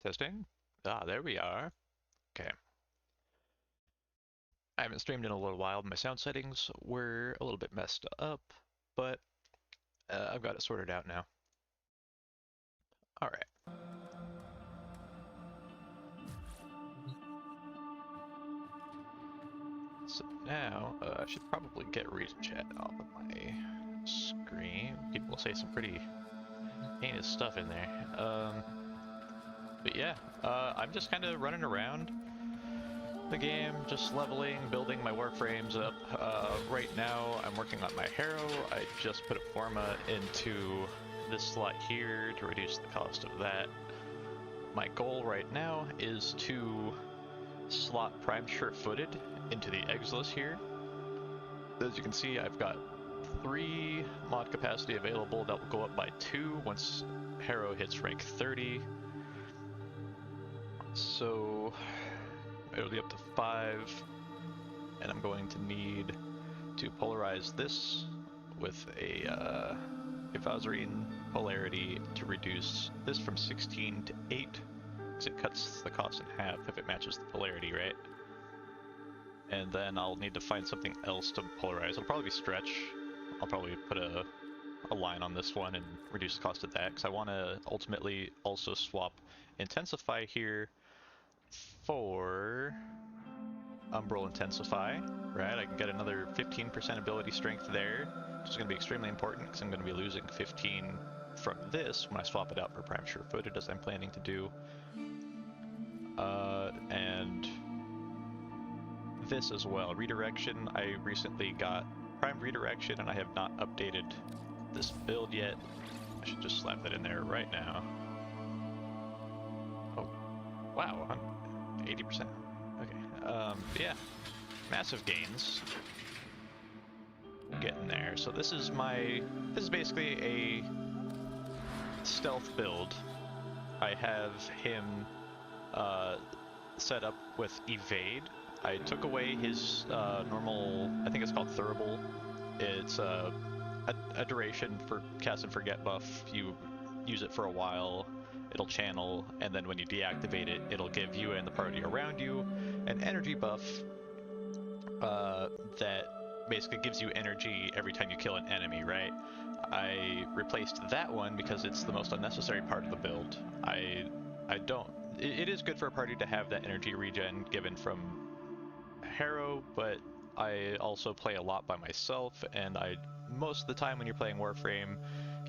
Testing? Ah, there we are. Okay. I haven't streamed in a little while. My sound settings were a little bit messed up, but I've got it sorted out now. Alright. So now, I should probably get read chat off of my screen. People say some pretty heinous stuff in there. But yeah, I'm just kind of running around the game, just leveling, building my Warframes up. Right now, I'm working on my Harrow. I just put a Forma into this slot here to reduce the cost of that. My goal right now is to slot Prime Sure-Footed into the Exilus here. As you can see, I've got 3 mod capacity available that will go up by 2 once Harrow hits rank 30. So it'll be up to 5, and I'm going to need to polarize this with a Evazarine polarity to reduce this from 16 to 8, because it cuts the cost in half if it matches the polarity, right? And then I'll need to find something else to polarize. It'll probably be stretch. I'll probably put a line on this one and reduce the cost of that, because I want to ultimately also swap Intensify here for Umbral Intensify, right? I can get another 15% ability strength there, which is going to be extremely important because I'm going to be losing 15 from this when I swap it out for Prime Sure-Footed, as I'm planning to do. And this as well. Redirection, I recently got Prime Redirection and I have not updated this build yet. I should just slap that in there right now. Oh, wow, 80%. Okay, yeah, massive gains. Getting there. So this is basically a stealth build. I have him set up with evade. I took away his normal, I think it's called Thurible. It's a duration for cast and forget buff. You use it for a while, it'll channel, and then when you deactivate it, it'll give you and the party around you an energy buff that basically gives you energy every time you kill an enemy, right? I replaced that one because it's the most unnecessary part of the build. I don't... It is good for a party to have that energy regen given from Harrow, but I also play a lot by myself, and most of the time when you're playing Warframe,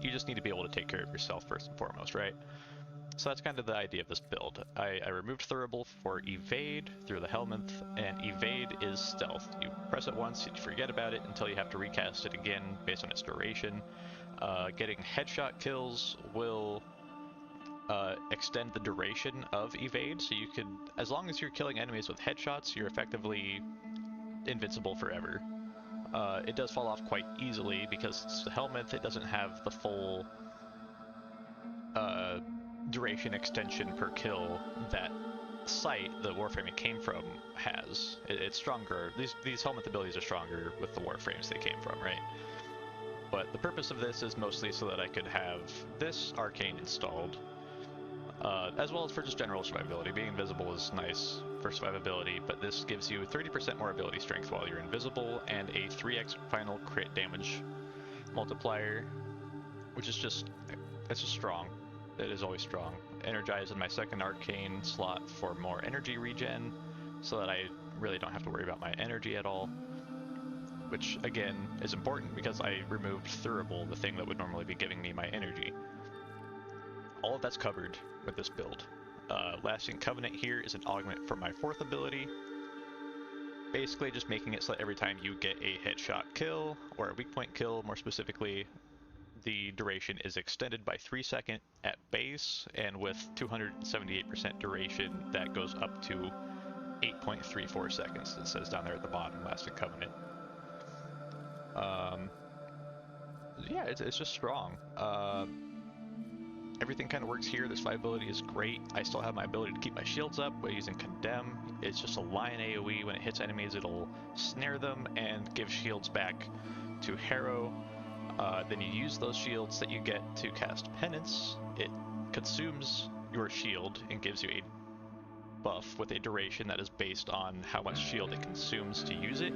you just need to be able to take care of yourself first and foremost, right? So that's kind of the idea of this build. I removed Thurible for Evade through the Helminth, and Evade is stealth. You press it once, you forget about it until you have to recast it again based on its duration. Getting headshot kills will extend the duration of Evade, so you can, as long as you're killing enemies with headshots, you're effectively invincible forever. It does fall off quite easily because it's the Helminth, it doesn't have the full duration extension per kill that Sight, the Warframe it came from, has. It's stronger. These Helminth abilities are stronger with the Warframes they came from, right? But the purpose of this is mostly so that I could have this Arcane installed, as well as for just general survivability. Being invisible is nice for survivability, but this gives you 30% more ability strength while you're invisible, and a 3x final crit damage multiplier, which is it's just strong. It is always strong. Energize in my second arcane slot for more energy regen, so that I really don't have to worry about my energy at all. Which, again, is important because I removed Thurible, the thing that would normally be giving me my energy. All of that's covered with this build. Lasting Covenant here is an augment for my 4th ability. Basically just making it so that every time you get a headshot kill, or a weak point kill more specifically, the duration is extended by 3 seconds at base, and with 278% duration, that goes up to 8.34 seconds. It says down there at the bottom, Lasting Covenant. Yeah, it's just strong. Everything kind of works here. This survivability is great. I still have my ability to keep my shields up by using Condemn. It's just a line AoE. When it hits enemies, it'll snare them and give shields back to Harrow. Then you use those shields that you get to cast Penance. It consumes your shield and gives you a buff with a duration that is based on how much shield it consumes to use it,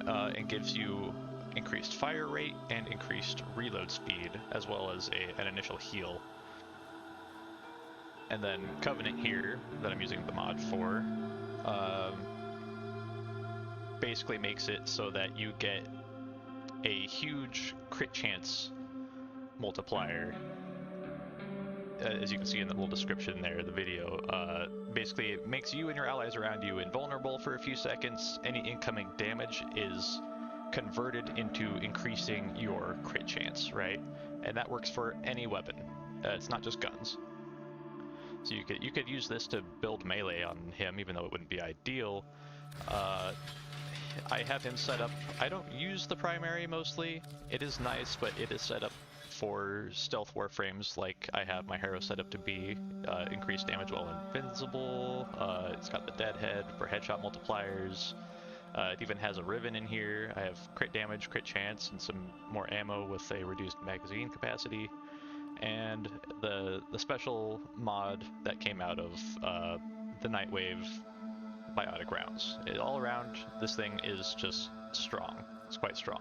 and gives you increased fire rate and increased reload speed, as well as an initial heal. And then Covenant here, that I'm using the mod for, basically makes it so that you get a huge crit chance multiplier. As you can see in the little description there, the video, basically it makes you and your allies around you invulnerable for a few seconds. Any incoming damage is converted into increasing your crit chance, right? And that works for any weapon. It's not just guns. So you could use this to build melee on him, even though it wouldn't be ideal. I have him set up. I don't use the primary mostly. It is nice, but it is set up for stealth warframes, like I have my hero set up to be. Increased damage while invincible. It's got the deadhead for headshot multipliers. It even has a riven in here. I have crit damage, crit chance, and some more ammo with a reduced magazine capacity. And the special mod that came out of the Nightwave biotic rounds. All around, this thing is just strong. It's quite strong.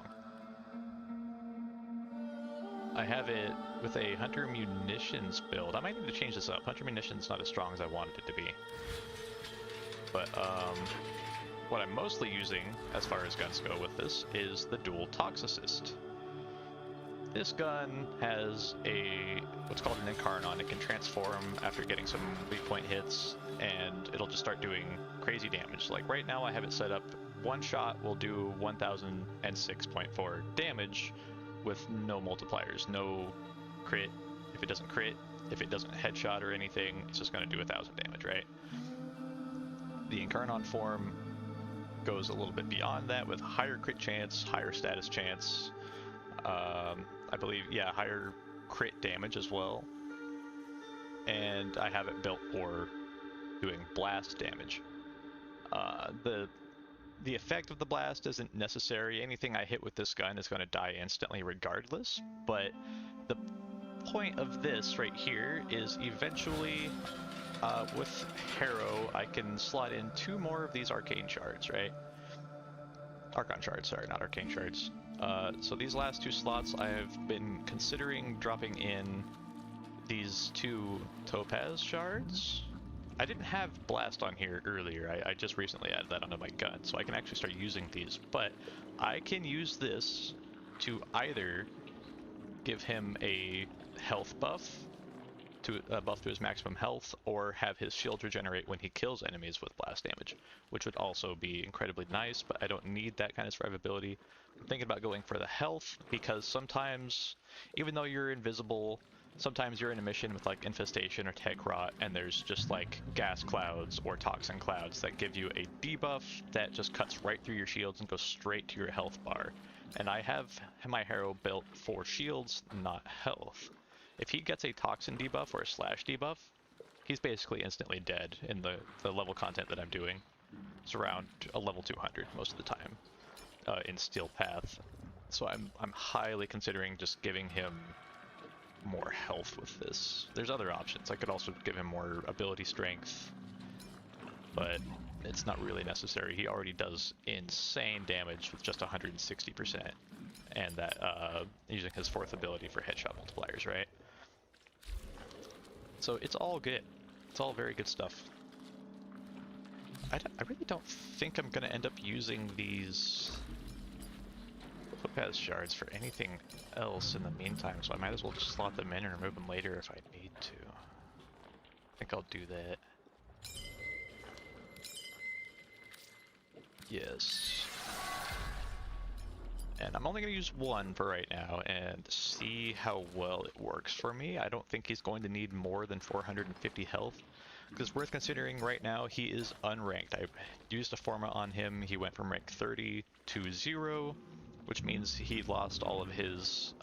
I have it with a Hunter Munitions build. I might need to change this up. Hunter Munitions not as strong as I wanted it to be. But what I'm mostly using, as far as guns go with this, is the dual Tox Assist. This gun has what's called an incarnon. It can transform after getting some weak point hits, and it'll just start doing crazy damage. Like right now I have it set up, one shot will do 1006.4 damage with no multipliers, no crit. If it doesn't crit, if it doesn't headshot or anything, it's just going to do 1000 damage, right? The incarnon form goes a little bit beyond that with higher crit chance, higher status chance, I believe, yeah, higher crit damage as well. And I have it built for doing blast damage. The effect of the blast isn't necessary. Anything I hit with this gun is going to die instantly regardless, but the point of this right here is eventually, with Harrow, I can slot in 2 more of these arcane shards, right? Archon shards, sorry, not arcane shards. So these last 2 slots, I've been considering dropping in these 2 topaz shards. I didn't have blast on here earlier. I just recently added that onto my gun, so I can actually start using these. But I can use this to either give him a health buff, to buff to his maximum health, or have his shield regenerate when he kills enemies with blast damage, which would also be incredibly nice, but I don't need that kind of survivability. I'm thinking about going for the health, because sometimes, even though you're invisible, sometimes you're in a mission with like infestation or tech rot, and there's just like gas clouds or toxin clouds that give you a debuff that just cuts right through your shields and goes straight to your health bar. And I have my hero built for shields, not health. If he gets a toxin debuff or a slash debuff, he's basically instantly dead in the level content that I'm doing. It's around a level 200 most of the time in Steel Path. So I'm highly considering just giving him more health with this. There's other options. I could also give him more ability strength, but it's not really necessary. He already does insane damage with just 160%, and that using his 4th ability for headshot multipliers, right? So it's all good. It's all very good stuff. I really don't think I'm going to end up using these topaz shards for anything else in the meantime, so I might as well just slot them in and remove them later if I need to. I think I'll do that. Yes. And I'm only going to use 1 for right now and see how well it works for me. I don't think he's going to need more than 450 health, because worth considering right now, he is unranked. I used a forma on him. He went from rank 30 to 0, which means he lost all of his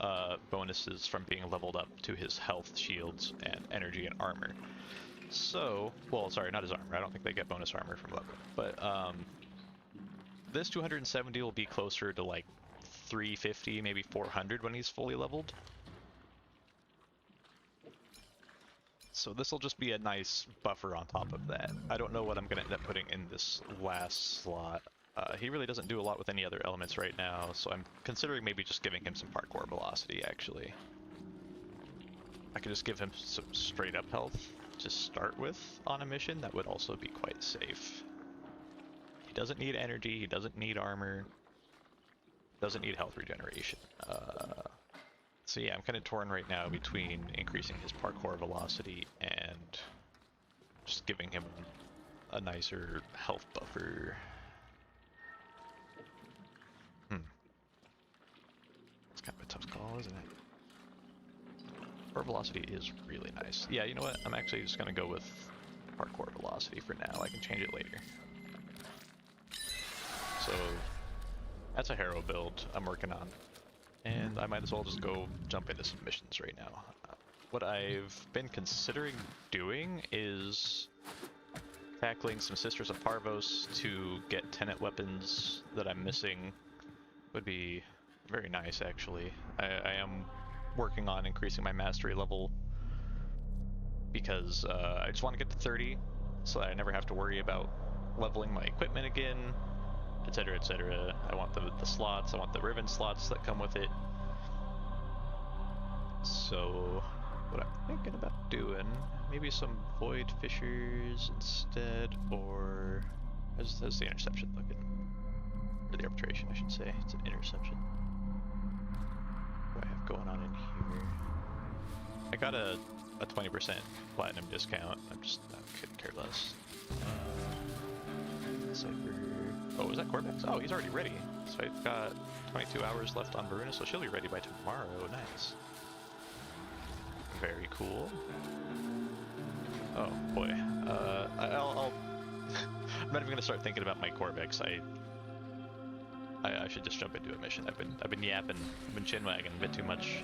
bonuses from being leveled up to his health, shields, and energy and armor. So, well, sorry, not his armor. I don't think they get bonus armor from level. But this 270 will be closer to like 350, maybe 400 when he's fully leveled. So this will just be a nice buffer on top of that. I don't know what I'm going to end up putting in this last slot. He really doesn't do a lot with any other elements right now, so I'm considering maybe just giving him some parkour velocity, actually. I could just give him some straight up health to start with on a mission. That would also be quite safe. He doesn't need energy, he doesn't need armor, doesn't need health regeneration. So yeah, I'm kind of torn right now between increasing his parkour velocity and just giving him a nicer health buffer. It's kind of a tough call, isn't it? Parkour velocity is really nice. Yeah, you know what? I'm actually just going to go with parkour velocity for now. I can change it later. So that's a hero build I'm working on. And I might as well just go jump into some missions right now. What I've been considering doing is tackling some Sisters of Parvos to get Tenet weapons that I'm missing. Would be very nice, actually. I am working on increasing my mastery level because I just want to get to 30 so that I never have to worry about leveling my equipment again, etc, etc. I want the slots, I want the ribbon slots that come with it. So what I'm thinking about doing, maybe some void fissures instead, or how's the interception looking? Or the arbitration, I should say. It's an interception. What do I have going on in here? I got a 20% platinum discount. I couldn't care less. Cypher. Oh, is that Corvex? Oh, he's already ready. So I've got 22 hours left on Varuna, so she'll be ready by tomorrow. Nice. Very cool. Oh boy. I'll I'm not even gonna start thinking about my Corvex. I should just jump into a mission. I've been yapping. I've been chinwagging a bit too much.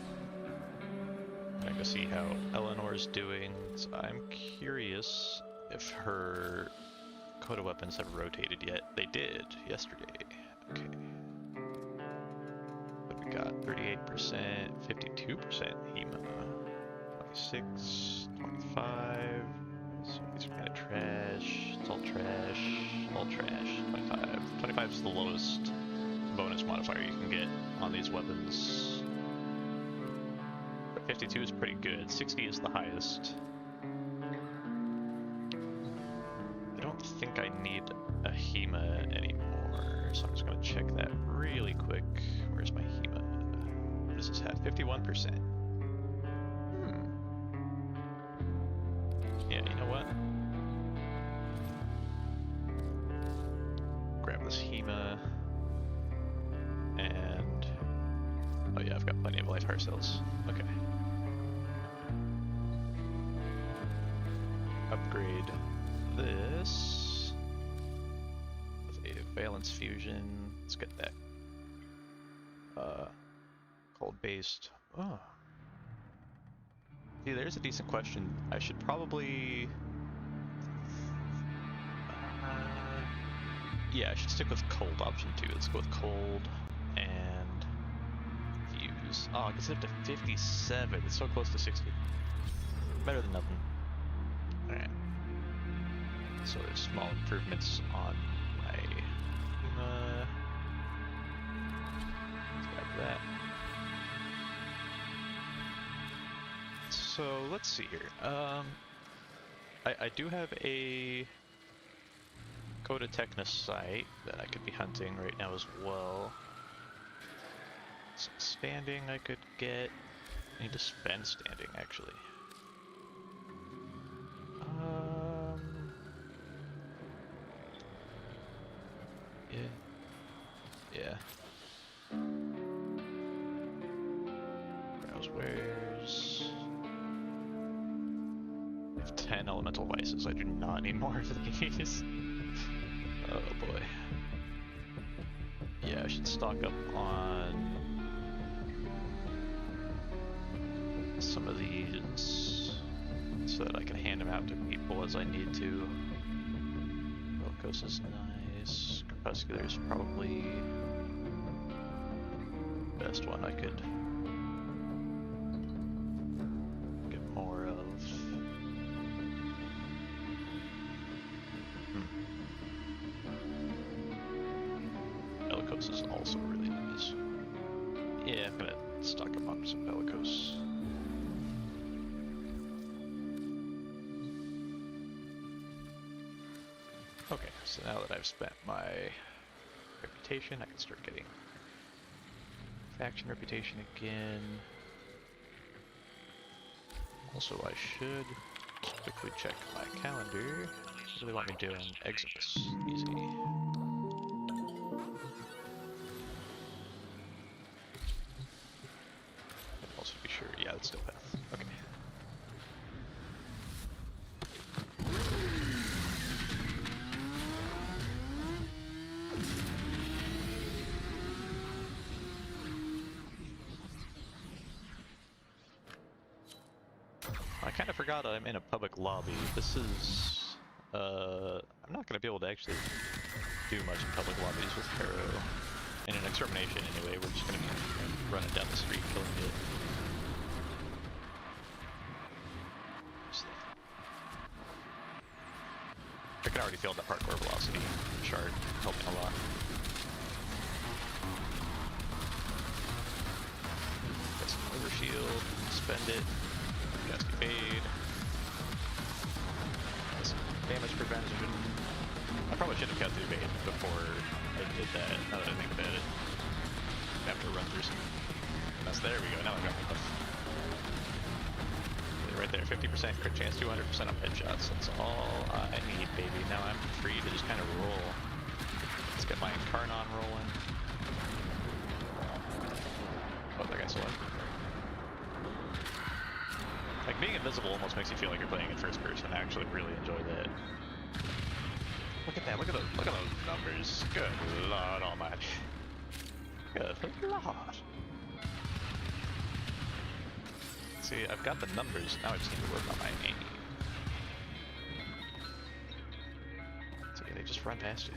I'm gonna go see how Eleanor's doing. So I'm curious if her Coda weapons have rotated yet. They did yesterday. Okay. What we got? 38%, 52% HEMA, 26, 25. So these are kind of trash. It's all trash. All trash. 25. 25 is the lowest bonus modifier you can get on these weapons. But 52 is pretty good. 60 is the highest. I don't think I need a HEMA anymore, so I'm just going to check that really quick. Where's my HEMA? What does this have? 51%. Yeah, you know what? Grab this HEMA. And... oh yeah, I've got plenty of life heart cells. Okay. Upgrade this with a valence fusion. Let's get that cold based. Oh. See, there's a decent question. I should probably yeah, I should stick with cold option 2. Let's go with cold and fuse. Oh, I gets it up to 57. It's so close to 60. Better than nothing. Alright. So there's small improvements on my HEMA. Let's grab that. So let's see here. I do have a Coda Technus site that I could be hunting right now as well. Some standing I could get. I need to spend standing actually. Yeah. Browse wares. I have 10 elemental vices. I do not need more of these. Oh boy. Yeah, I should stock up on some of these so that I can hand them out to people as I need to. Velcos is nice. Crepuscular is probably the best one I could get more of. Bellicose is also really nice. Yeah, I'm gonna stock him up some Bellicose. Okay, so now that I've spent my reputation, I can start getting faction reputation again. Also, I should just quickly check my calendar. What do they want me to do in Exodus? Easy. Also be sure, yeah, it's still path. Okay. I kind of forgot I'm in a public lobby. This is, I'm not going to be able to actually do much in public lobbies with Harrow. In an extermination anyway, we're just going to be running down the street killing it. I can already feel that parkour velocity shard helping a lot. Got some overshield, spend it. Cast evade. Some damage prevention. I probably should have cast the evade before I did that, now that I think about it. I have to run through some mess. There we go, now I've got my buff. Right there, 50% crit chance, 200% on headshots. That's all I need, baby. Now I'm free to just kind of roll. Let's get my incarnon rolling. Oh, that guy's alive. Like, being invisible almost makes you feel like you're playing in first person. I actually really enjoy that. Look at that, look at those numbers. Good Lord almighty. Good Lord. See, I've got the numbers, now I just need to work on my aim. See, they just run past you.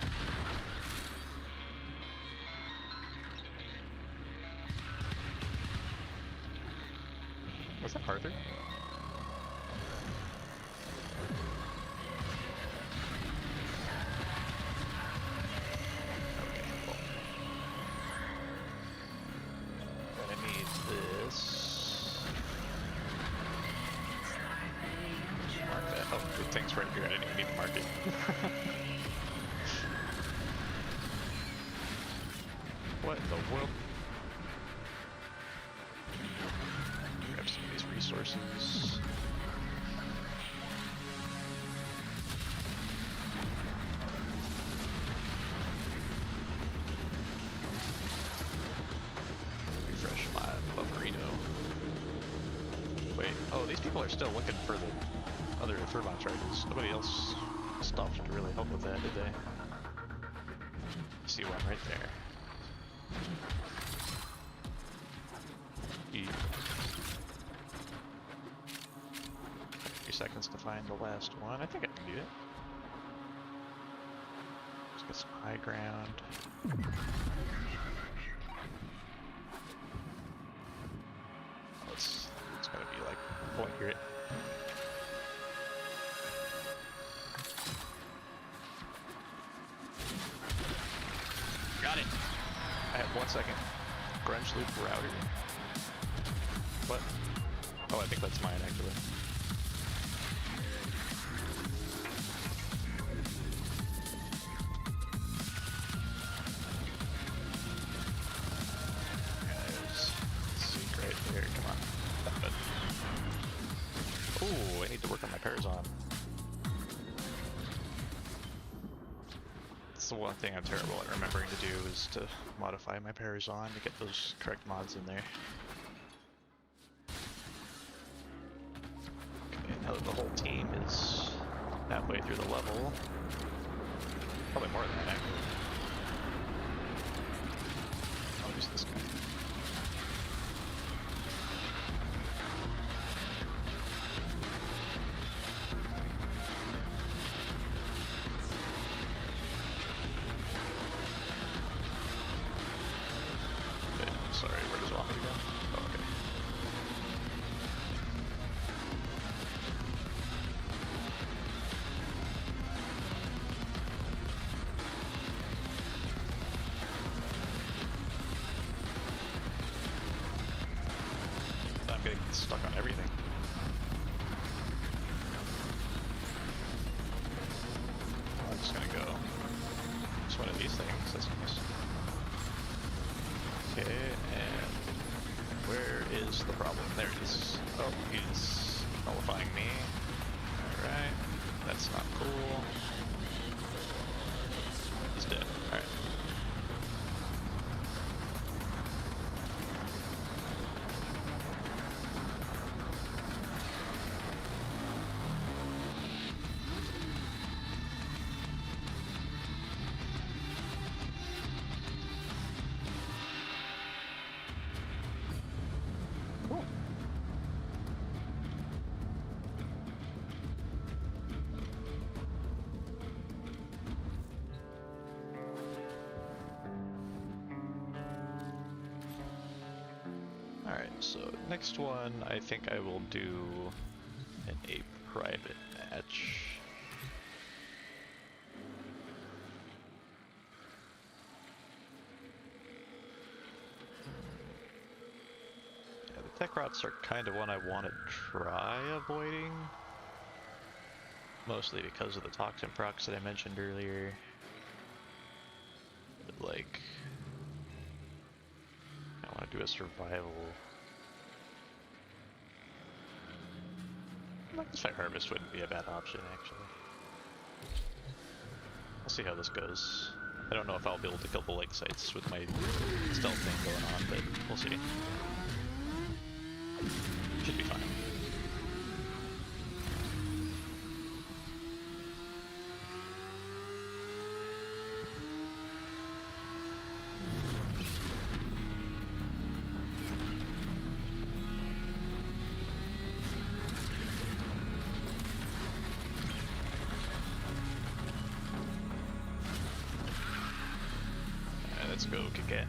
Was that Arthur? Things right here, I didn't even need to mark it. What in the world? Grab some of these resources. Refresh my Loverino. Wait, oh, these people are still looking for the other turbine charges. Nobody else stopped to really help with that, did they? See one right there. A few seconds to find the last one. I think I can do it. Let's get some high ground. Oh, it's gonna be like point grit. Got it! I have 1 second. Grunge loop router. What? Oh, I think that's mine actually. There's secret here, come on. Oh, I need to work on my Parazon. That's the one thing I'm terrible at remembering to do is to modify my Parazon to get those correct mods in there. Okay, now that the whole team is halfway through the level, probably more than that actually. I'll use this guy. Sorry, where does it want me to go? Oh, okay. getting stuck on everything. I'm just gonna go. Just one of these things. That's nice. Okay, and where is the problem? There it is. Oh, he's nullifying me. Alright, that's not cool. He's dead. Alright. Alright, so next one, I think I will do a private match. Yeah, the tech rots are kind of one I want to try avoiding. Mostly because of the toxin procs that I mentioned earlier. But like, I want to do a survival. Like the Fire Harvest wouldn't be a bad option, actually. We'll see how this goes. I don't know if I'll be able to kill the lake sites with my stealth thing going on, but we'll see. Should be fine. Let's go kick it.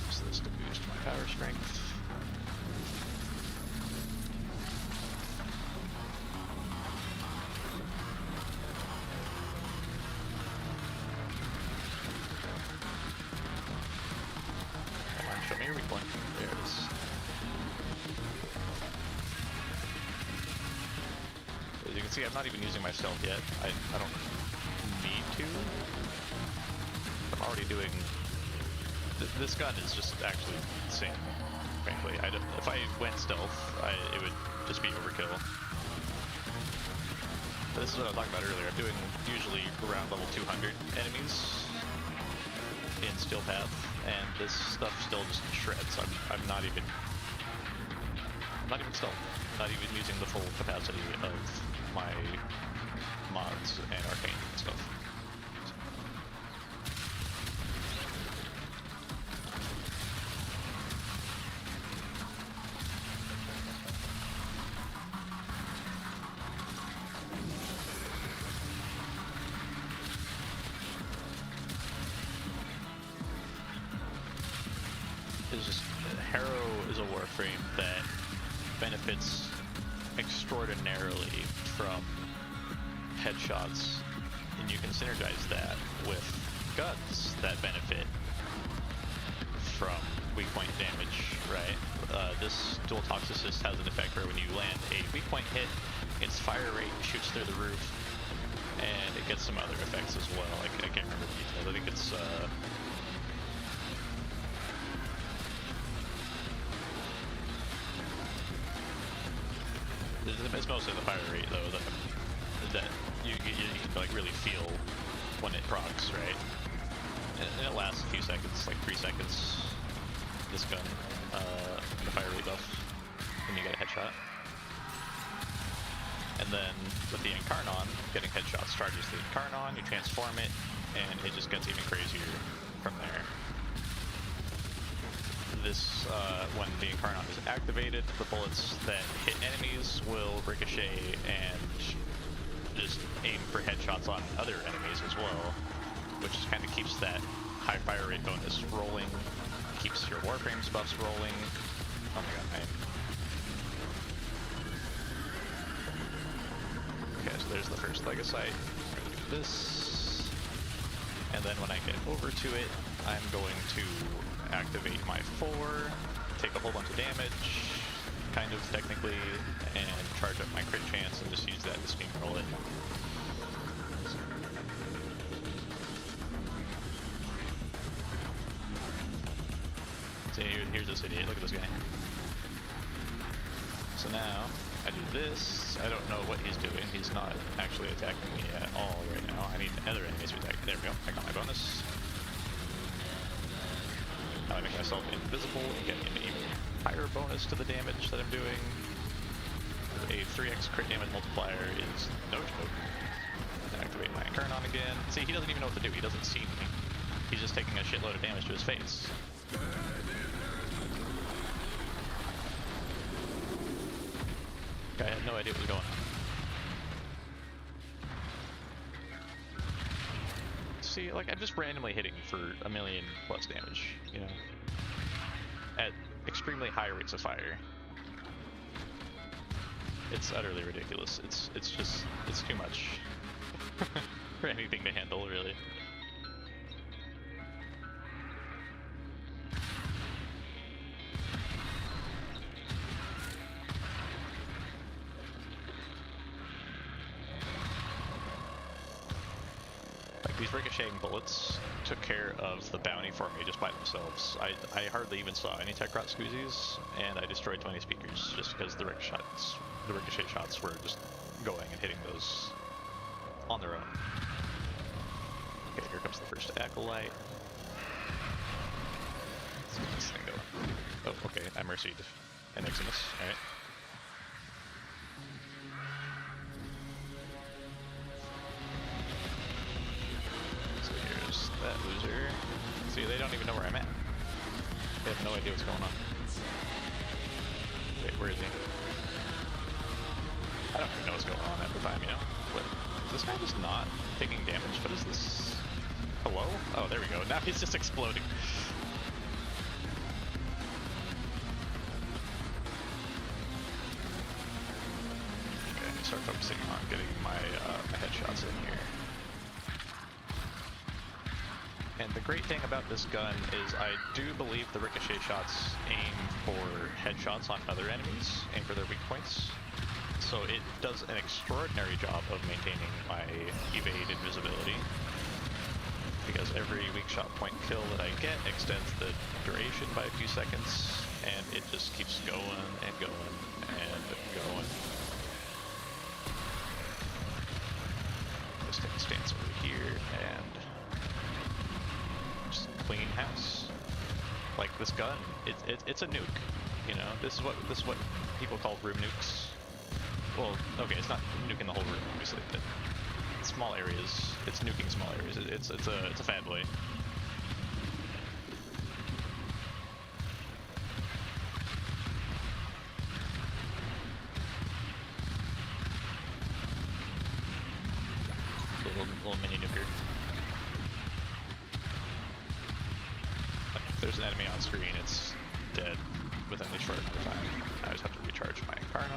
Use this to boost my power strength. Show me your weak point. There it is. As you can see, I'm not even using my stealth yet. I don't need to. I'm already doing... This gun is just actually insane, frankly. If I went stealth, it would just be overkill. But this is what I was talking about earlier. I'm doing usually around level 200 enemies in Steel Path, and this stuff still just shreds. I'm not even stealth. Not even using the full capacity of my mods and arcane stuff. Is just Harrow is a Warframe that benefits extraordinarily from headshots, and you can synergize that with guns that benefit from weak point damage, right? This dual toxicist has an effect where when you land a weak point hit, its fire rate shoots through the roof, and it gets some other effects as well. I can't remember the details. I think it's it's mostly the fire rate, though, that you can like really feel when it procs, right? And it lasts a few seconds, like 3 seconds. This gun, the fire rate buff, when you get a headshot. And then with the incarnon, getting headshots charges the incarnon, you transform it, and it just gets even crazier from there. This, when the incarnon is activated, the bullets that hit enemies will ricochet and just aim for headshots on other enemies as well, which kind of keeps that high fire rate bonus rolling, keeps your Warframes buffs rolling, Oh my god, okay, so there's the first Legocyte. I'm gonna do this. And then when I get over to it, I'm going to activate my 4, take a whole bunch of damage, kind of technically, and charge up my crit chance and just use that to steamroll it. So here's this idiot, look at this guy. So now, I do this, I don't know what he's doing, he's not actually attacking me at all right now. I need other enemies to attack. There we go, I got my bonus. Now I make myself invisible and get an even higher bonus to the damage that I'm doing. A 3x crit damage multiplier is no joke. Activate my incarnon again. See, he doesn't even know what to do, he doesn't see me. He's just taking a shitload of damage to his face. I had no idea what was going on. See, like, I'm just randomly hitting for 1,000,000+ damage, you know? At extremely high rates of fire. It's utterly ridiculous. It's just, it's too much. For anything to handle, really. These ricocheting bullets took care of the bounty for me just by themselves. I hardly even saw any Techrot Squeezies, and I destroyed 20 speakers just because the ricochet shots were just going and hitting those on their own. Okay, here comes the first Acolyte. Let's get this thing going. Oh, okay, I mercied an Eximus, alright. That loser. See, they don't even know where I'm at. They have no idea what's going on. Wait, where is he? I don't even know what's going on at the time, you know? What? Is this guy just not taking damage? What is this? Hello? Oh, there we go. Now he's just exploding. Okay, I'm gonna start focusing on getting my headshots in here. And the great thing about this gun is I do believe the ricochet shots aim for headshots on other enemies, aim for their weak points. So it does an extraordinary job of maintaining my evade invisibility. Because every weak shot point kill that I get extends the duration by a few seconds, and it just keeps going and going and going. Just take a stance over here and clean house. Like this gun, it's a nuke. You know, this is what people call room nukes. Well, okay, it's not nuking the whole room, obviously, but small areas. It's nuking small areas. It's a fad boy. Little mini nuker. If there's an enemy on screen, it's dead within a short amount of time. I just have to recharge my incarnon,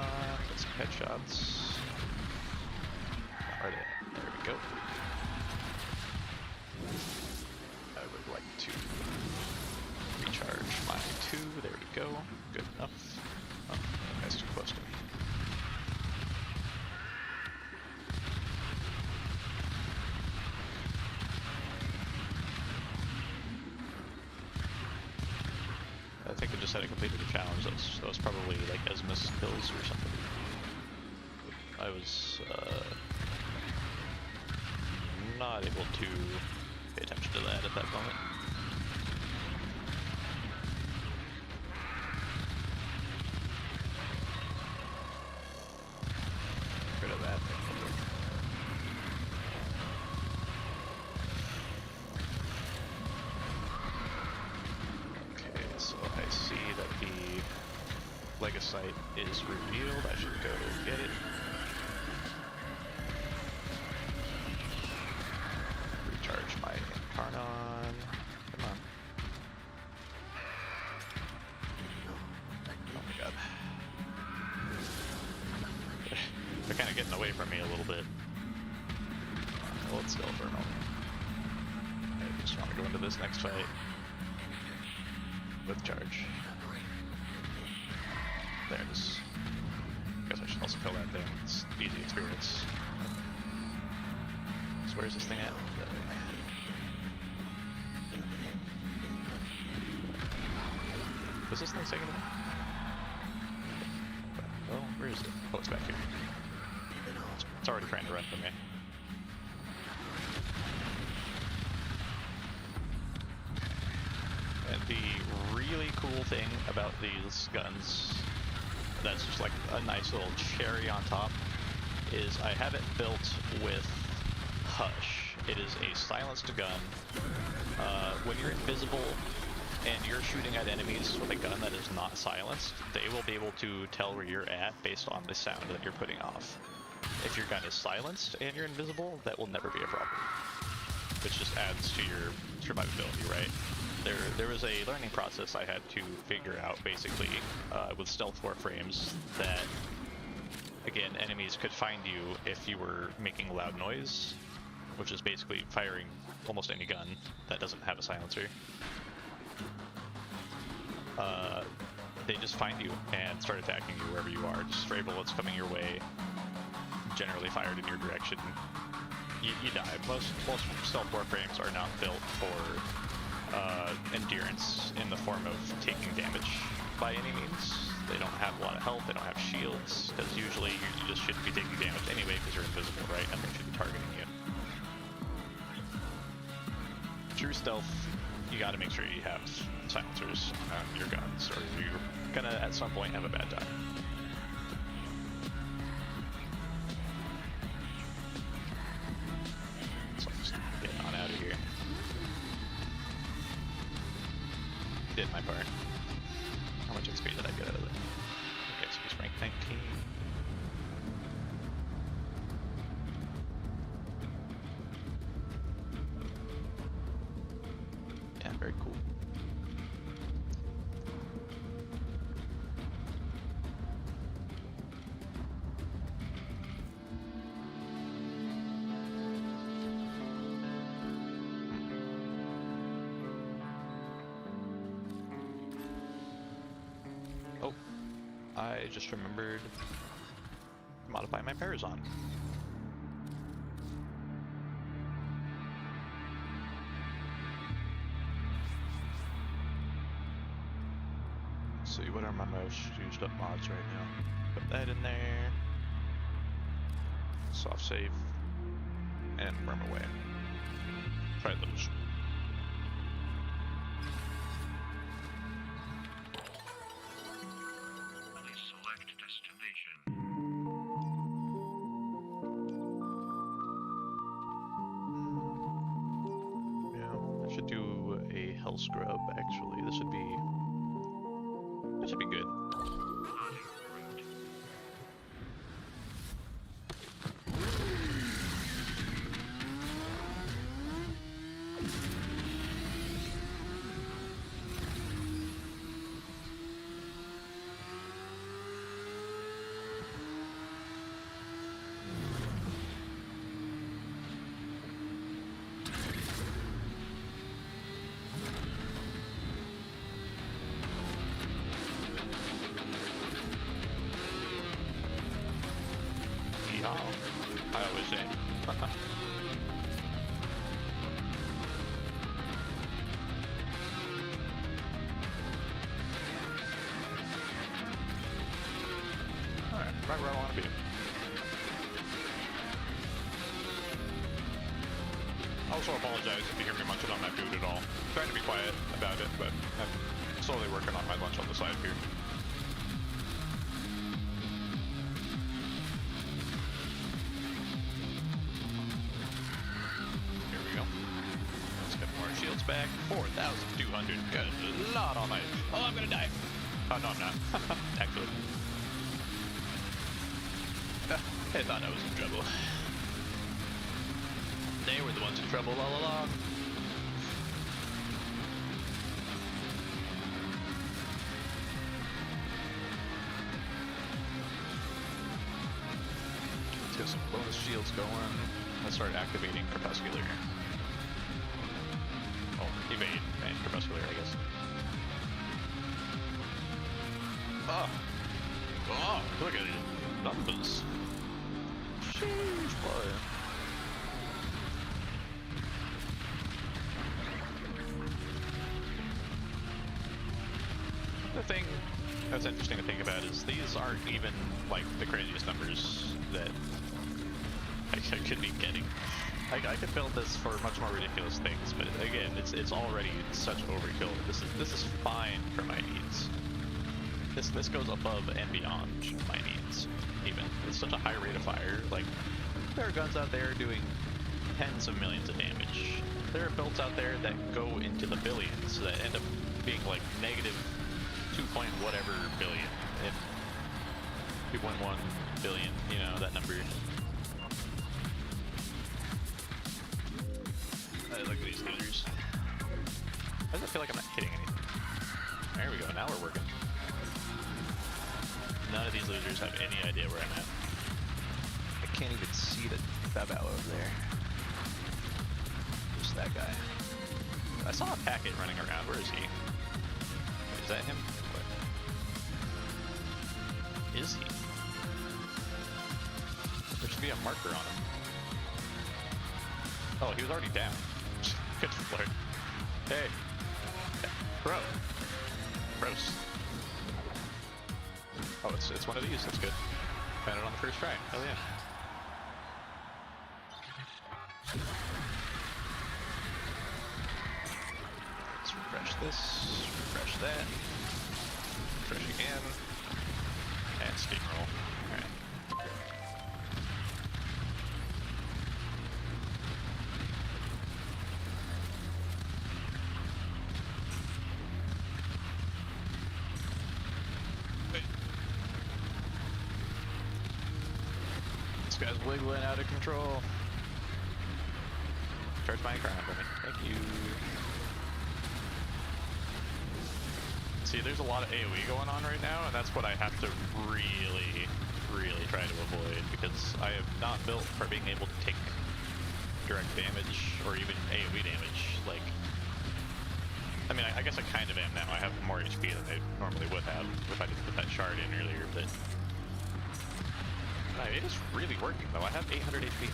get some headshots. Where are they? There we go. I would like to recharge my 2. There we go. Good enough. Oh, that guy's too close to me. I think I just had a completed a challenge. That was probably like Esmus kills or something. I was not able to pay attention to that at that moment. Get rid of that. So I see that the Legocyte is revealed. I should go get it. Recharge my incarnon. Come on. of getting away from me a little bit. Hold still for a moment. I just want to go into this next fight with charge. There it is. Guess I should also kill that thing. It's easy experience. So where's this thing at? That way. Was this thing taking it? Oh, where is it? Oh, it's back here. It's already trying to run from me. And the really cool thing about these guns, that's just like a nice little cherry on top, is I have it built with Hush. It is a silenced gun. When you're invisible and you're shooting at enemies with a gun that is not silenced, they will be able to tell where you're at based on the sound that you're putting off. If your gun is silenced and you're invisible, that will never be a problem. Which just adds to your survivability, right? There was a learning process I had to figure out, basically, with stealth warframes, that, again, enemies could find you if you were making loud noise, which is basically firing almost any gun that doesn't have a silencer. They just find you and start attacking you wherever you are. Just stray bullets coming your way, generally fired in your direction, you die. Most stealth warframes are not built for endurance in the form of taking damage by any means. They don't have a lot of health, they don't have shields, because usually you just shouldn't be taking damage anyway because you're invisible, right? Nothing should be targeting you. True stealth, you gotta make sure you have silencers on your guns, or you're gonna at some point have a bad time. So I'm just getting on out of here. Did my part. How much XP did I get out of it? Okay, so it's rank 19. Yeah, very cool. Oh, I just remembered to modify my Parazon. Let's see, what are my most used up mods right now? Put that in there. Soft save. And worm away. Try those. Hell scrub, actually. This should be good. I always say. Alright, right where I want to be. I also apologize if you hear me munching on my food at all. I'm trying to be quiet about it, but I'm slowly working on my lunch on the side here. Back 4,200. Good Lord almighty. Oh, I'm gonna die. Oh, no, I'm not. Actually. I thought I was in trouble. They were the ones in trouble all along. get some bonus shields going. Let's start activating Crepuscular. Oh, evade and Crepuscular, I guess. Oh! Oh! Look at it! Numbers! Sheesh, boy. The thing that's interesting to think about is these aren't even like the craziest numbers that I could be getting. I could build this for much more ridiculous things, but again, it's already such overkill. This is fine for my needs. This goes above and beyond my needs. Even it's such a high rate of fire. Like there are guns out there doing tens of millions of damage. There are builds out there that go into the billions that end up being like negative 2 point whatever billion, and 2.1 billion, you know, that number. Look at these losers. Why does it feel like I'm not hitting anything? There we go, now we're working. None of these losers have any idea where I'm at. I can't even see the Babao over there. Just that guy. I saw a packet running around. Where is he? Is that him? What? Is he? There should be a marker on him. Oh, he was already down. Good flirt. Hey. Bro. Gross. Oh, it's one of these. That's good. Found it on the first try. Hell yeah. Let's refresh this. Refresh that. Refresh again. And steamroll. Alright. This guy's wiggling out of control. Charge my crown for me. Thank you. See, there's a lot of AoE going on right now, and that's what I have to really try to avoid, because I have not built for being able to take direct damage or even AoE damage. Like, I mean, I guess I kind of am now. I have more HP than I normally would have if I didn't put that shard in earlier, but it is really working though. I have 800 HP.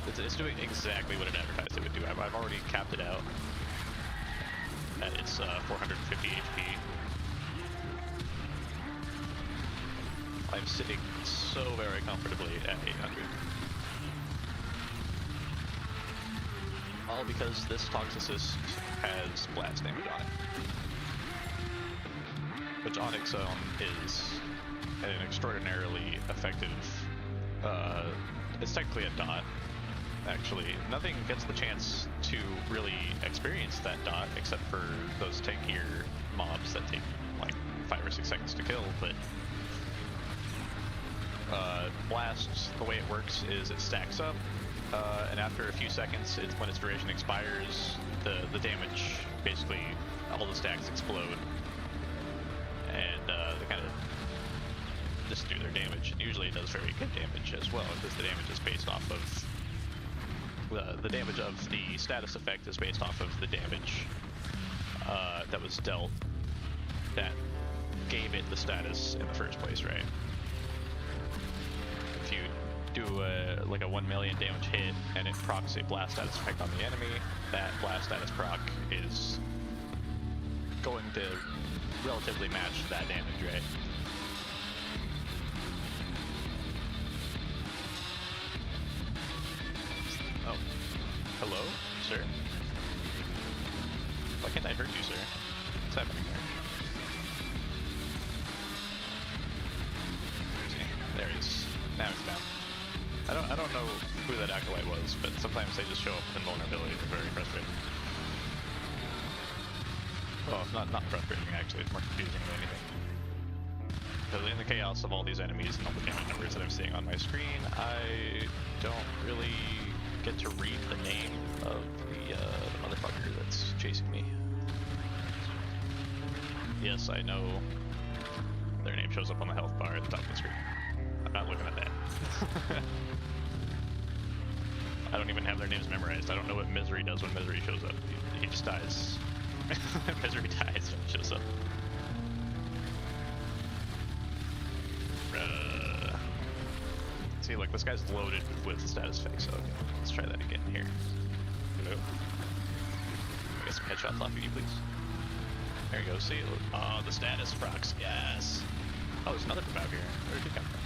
It's doing exactly what it advertised it would do. I've already capped it out at its 450 HP. I'm sitting so very comfortably at 800. All because this Toxicist has blast damage on it. Which on its own is an extraordinarily effective, it's technically a dot, actually. Nothing gets the chance to really experience that dot except for those tankier mobs that take like 5 or 6 seconds to kill, but blast, the way it works is it stacks up, and after a few seconds, when its duration expires, the damage, basically all the stacks explode, and they kind of just do their damage. And usually it does very good damage as well, because the damage is based off of the damage of the status effect is based off of the damage that was dealt that gave it the status in the first place, right? If you do like a 1 million damage hit and it procs a blast status effect on the enemy, that blast status proc is going to relatively match that damage, right? Oh. Hello, sir? Why can't I hurt you, sir? What's happening there? Where is he? There he is. Now he's down. I don't know who that acolyte was, but sometimes they just show up with invulnerability. They're very frustrating. Well, not frustrating actually, it's more confusing than anything. Because in the chaos of all these enemies and all the damage numbers that I'm seeing on my screen, I don't really get to read the name of the motherfucker that's chasing me. Yes, I know their name shows up on the health bar at the top of the screen. I'm not looking at that. I don't even have their names memorized. I don't know what Misery does when Misery shows up. He just dies. Misery dies when he shows up. See, look, this guy's loaded with status fakes, so okay, let's try that again here. Hello? I get some headshots off of you, please. There you go, see? Oh, the status procs, yes! Oh, there's another from out here. Where did he come from?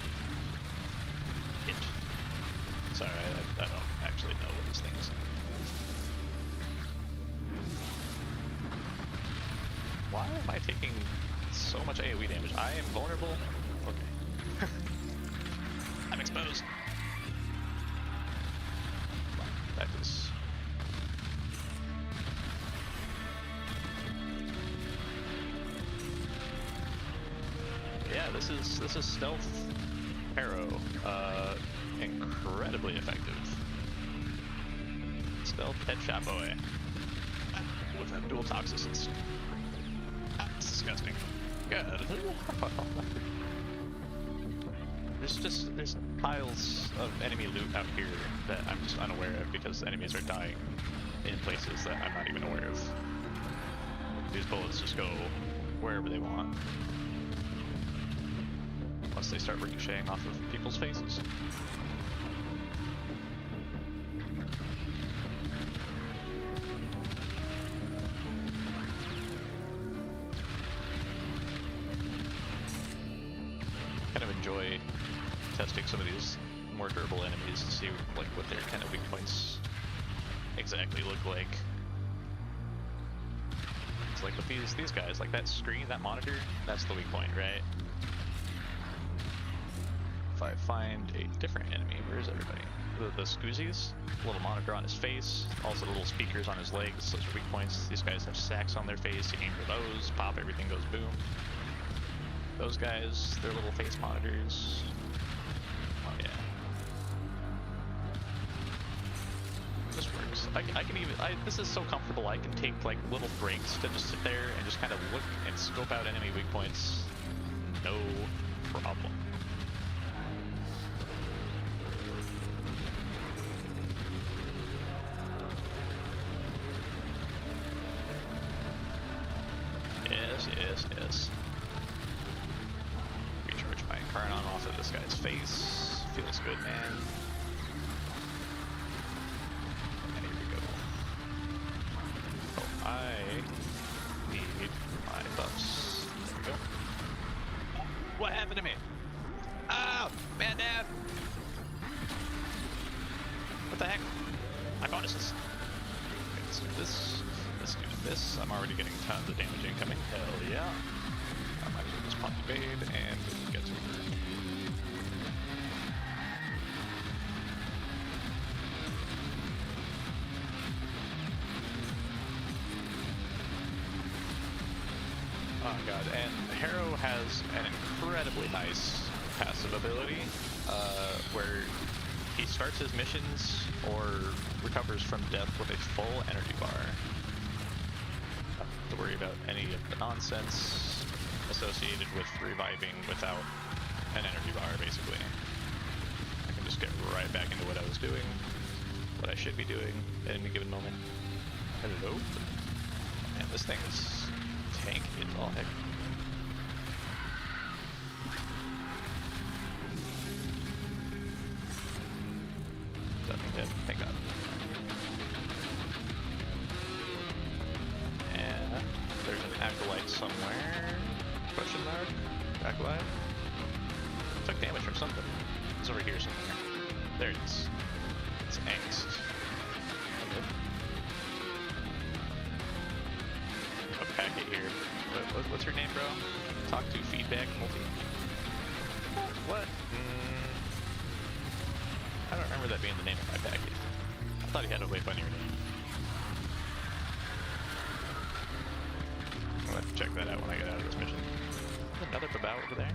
It. Sorry, I don't actually know what this thing is. Why am I taking so much AoE damage? I am vulnerable? Okay. I'm exposed. That is... Yeah, this is stealth arrow. Incredibly effective. Stealth headshot boy. With that dual toxicity. That's disgusting. Good. There's piles of enemy loot out here that I'm just unaware of because enemies are dying in places that I'm not even aware of. These bullets just go wherever they want. Once they start ricocheting off of people's faces. Kind of enjoy testing some of these more durable enemies to see like what their kind of weak points exactly look like. It's like with these guys, like that screen, that monitor, that's the weak point, right? If I find a different enemy, where's everybody? The Scoozies, little monitor on his face, also little speakers on his legs, those are weak points. These guys have sacks on their face, you aim for those, pop, everything goes boom. Those guys, their little face monitors. Oh yeah. This works. I can even, this is so comfortable, I can take like little breaks to just sit there and just kind of look and scope out enemy weak points. No problem. Yes. Recharge my incarnon off of this guy's face. Feels good, man. And here we go. Oh, I need my buffs. There we go. What happened to me? Oh, man down. What the heck? My bonuses. Okay, let's do this. Let's do this. I'm already getting tons of damage incoming. Hell yeah. I might as well just pump the bait and get to her. Oh god, and Harrow has an incredibly nice passive ability where he starts his missions or recovers from death with a full energy bar. To worry about any of the nonsense associated with reviving without an energy bar, basically. I can just get right back into what I was doing, what I should be doing at any given moment. Hello? Man, this thing is tanky as all heck. Nothing dead, thank god. There's an acolyte somewhere. Question mark? Acolyte? Took damage from something. It's over here somewhere. There it is. It's angst. Okay. A packet here. What's your name, bro? Talk to feedback multi. What? I don't remember that being the name of my packet. I thought he had a way funnier name. I'll have to check that out when I get out of this mission. Another Babao over there?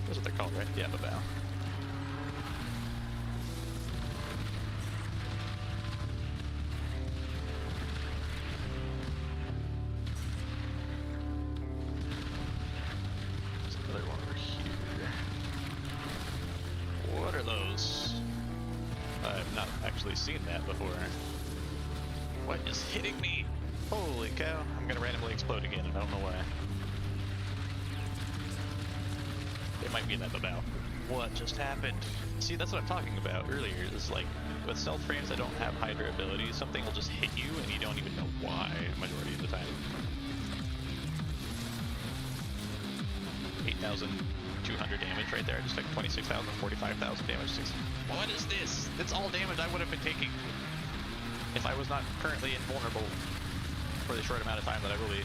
That's what they're called, right? Yeah, Babao. There's another one over here. What are those? Shoot me! Holy cow, I'm gonna randomly explode again, and I don't know why. It might be that about. What just happened? See, that's what I'm talking about earlier, is like, with stealth frames that don't have high durability, something will just hit you and you don't even know why, majority of the time. 8,200 damage right there, I just took 26,000, 45,000 damage. What is this? It's all damage I would have been taking if I was not currently invulnerable for the short amount of time that I will be.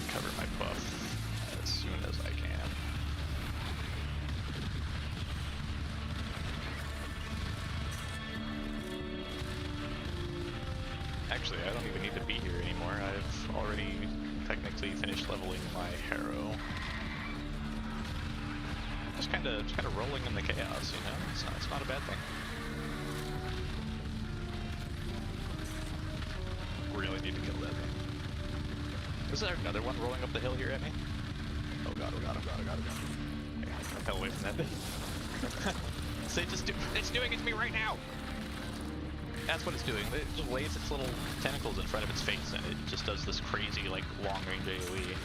Recover my buff as soon as I can. Actually, I don't even need to be here anymore. I've already technically finished leveling my Harrow. Just kind of rolling in the chaos, you know. It's not a bad thing. Really need to kill that thing. Is there another one rolling up the hill here at me? Oh god! Oh god! Oh god! Oh god! Oh god! I gotta hell away from that thing. So it's doing it to me right now. That's what it's doing. It just waves its little tentacles in front of its face, and it just does this crazy, like, long-range AoE.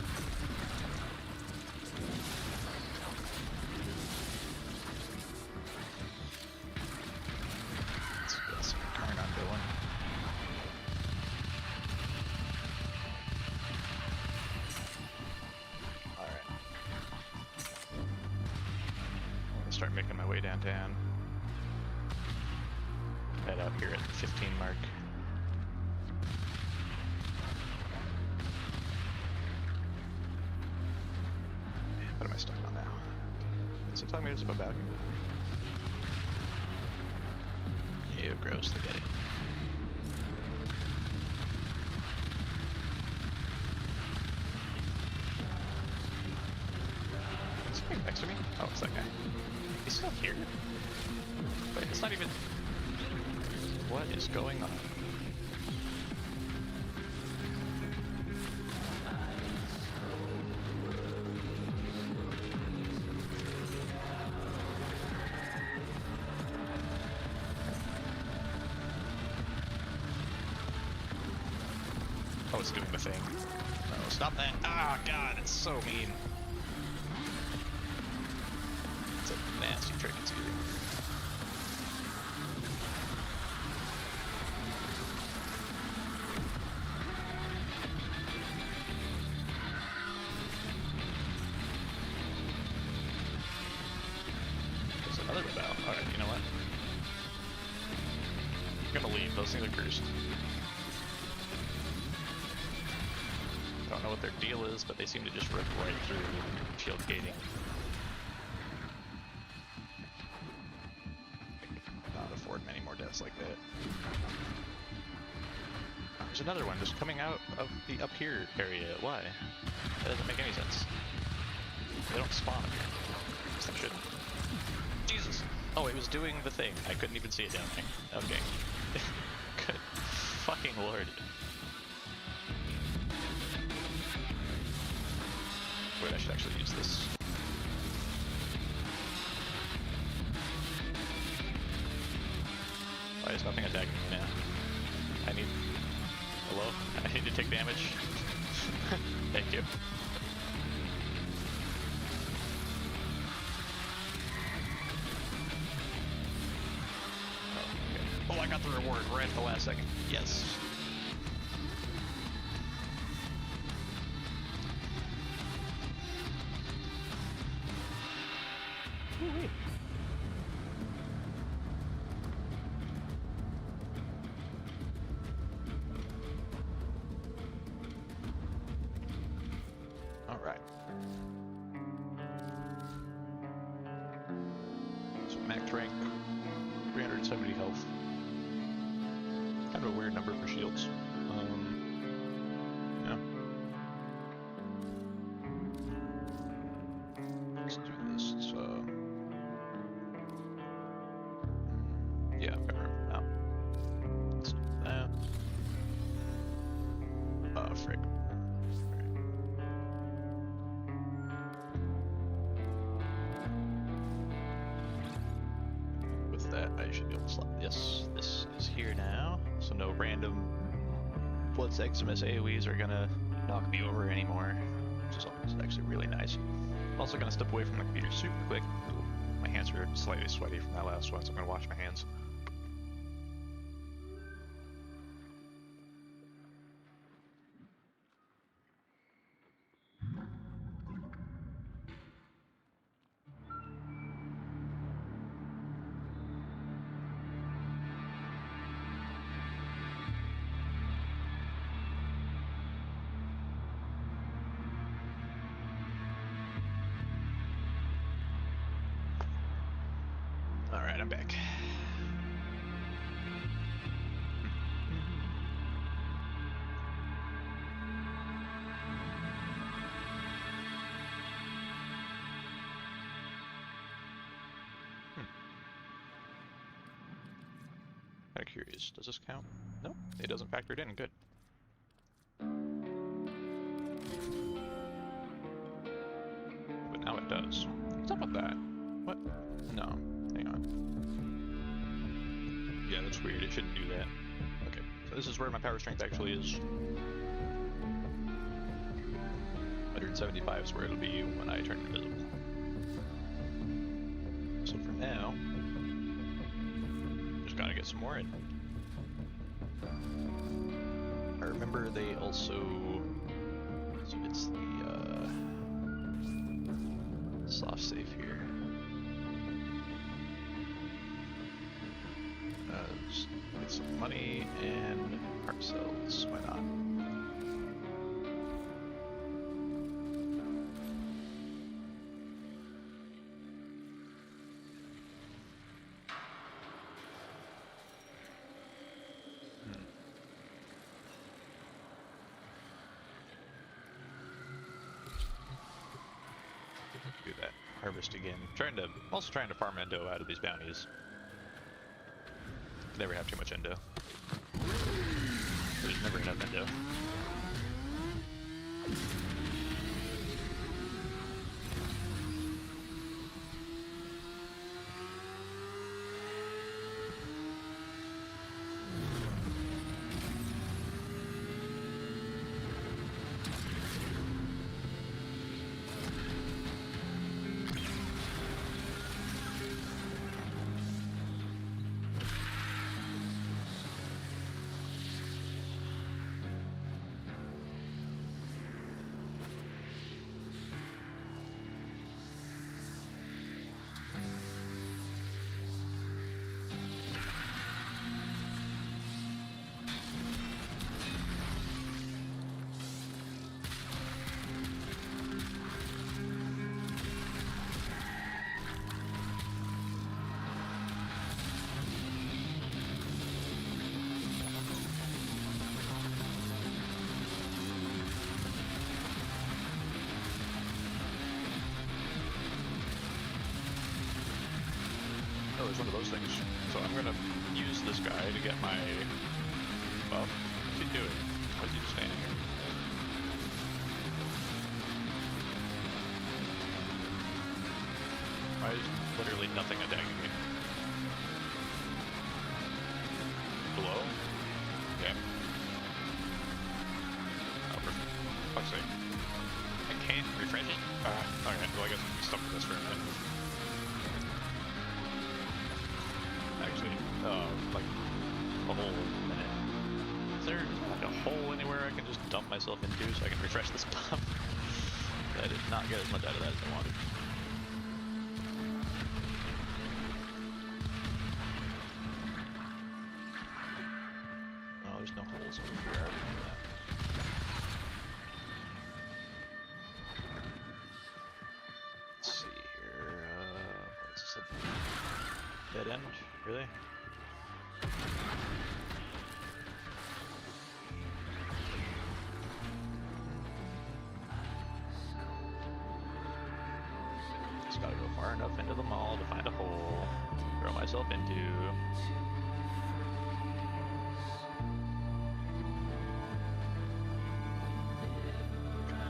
Let's get some incarnon going. Alright. I'm gonna start making my way downtown. Head out here at the 15 mark. What am I stuck on now? Is it telling me there's a about here? Ew, gross, look at it. Is something next to me? Oh, it's that guy. He's still here? But it's not even... What is going on? Oh, it's doing the thing. No, stop that. Ah, God, it's so mean. It's a nasty trick it's using. Alright, you know what? I'm gonna leave, those things are cursed. Don't know what their deal is, but they seem to just rip right through shield gating. Not afford many more deaths like that. There's another one just coming out of the up here area. Why? That doesn't make any sense. They don't spawn up here. Yes, they should. Jesus! Oh, it was doing the thing. I couldn't even see it down there. Okay. Good fucking lord. Wait, I should actually use this. Why is nothing attacking me now? I need... Hello? I need to take damage. Thank you. Oh, I got the reward right at the last second. Yes. Woo-wee. All right. So max rank, 370 health. Kind of a weird number for shields. Yeah. Let's do this. Yeah, I've got room now. Let's do that. Frick. I should be able to slot this. This is here now, so no random Blood's Eximus AoEs are gonna knock me over anymore, which is actually really nice. I'm also gonna step away from the computer super quick. Ooh, my hands are slightly sweaty from that last one, so I'm gonna wash my hands. Alright, I'm back. Kinda curious, does this count? Nope, it doesn't factor it in, good. But now it does. What's up with that? What? No, hang on. Yeah, that's weird, it shouldn't do that. Okay, so this is where my power strength actually is. 175 is where it'll be when I turn invisible. So for now, just gotta get some more in. I remember they also, so it's the soft save here. Just get some money and heart cells, why not? Do that. Harvest again. Also trying to farm endo out of these bounties. Can never have too much endo. There's never enough endo. Oh, it's one of those things. So I'm gonna use this guy to get my buff. What's he doing? Why is he just standing here? Why is literally nothing attacking me? Below? Yeah. Oh, for fuck's sake. I can't refresh it? Okay, well I guess I'm stuck with this for a minute. Actually, like a whole minute. Is there like a hole anywhere I can just dump myself into so I can refresh this buff? I did not get as much out of that as I wanted. Oh, there's no holes over here. I already knew that. Let's see here. What's this? Dead end? Really? Just gotta go far enough into the mall to find a hole, throw myself into.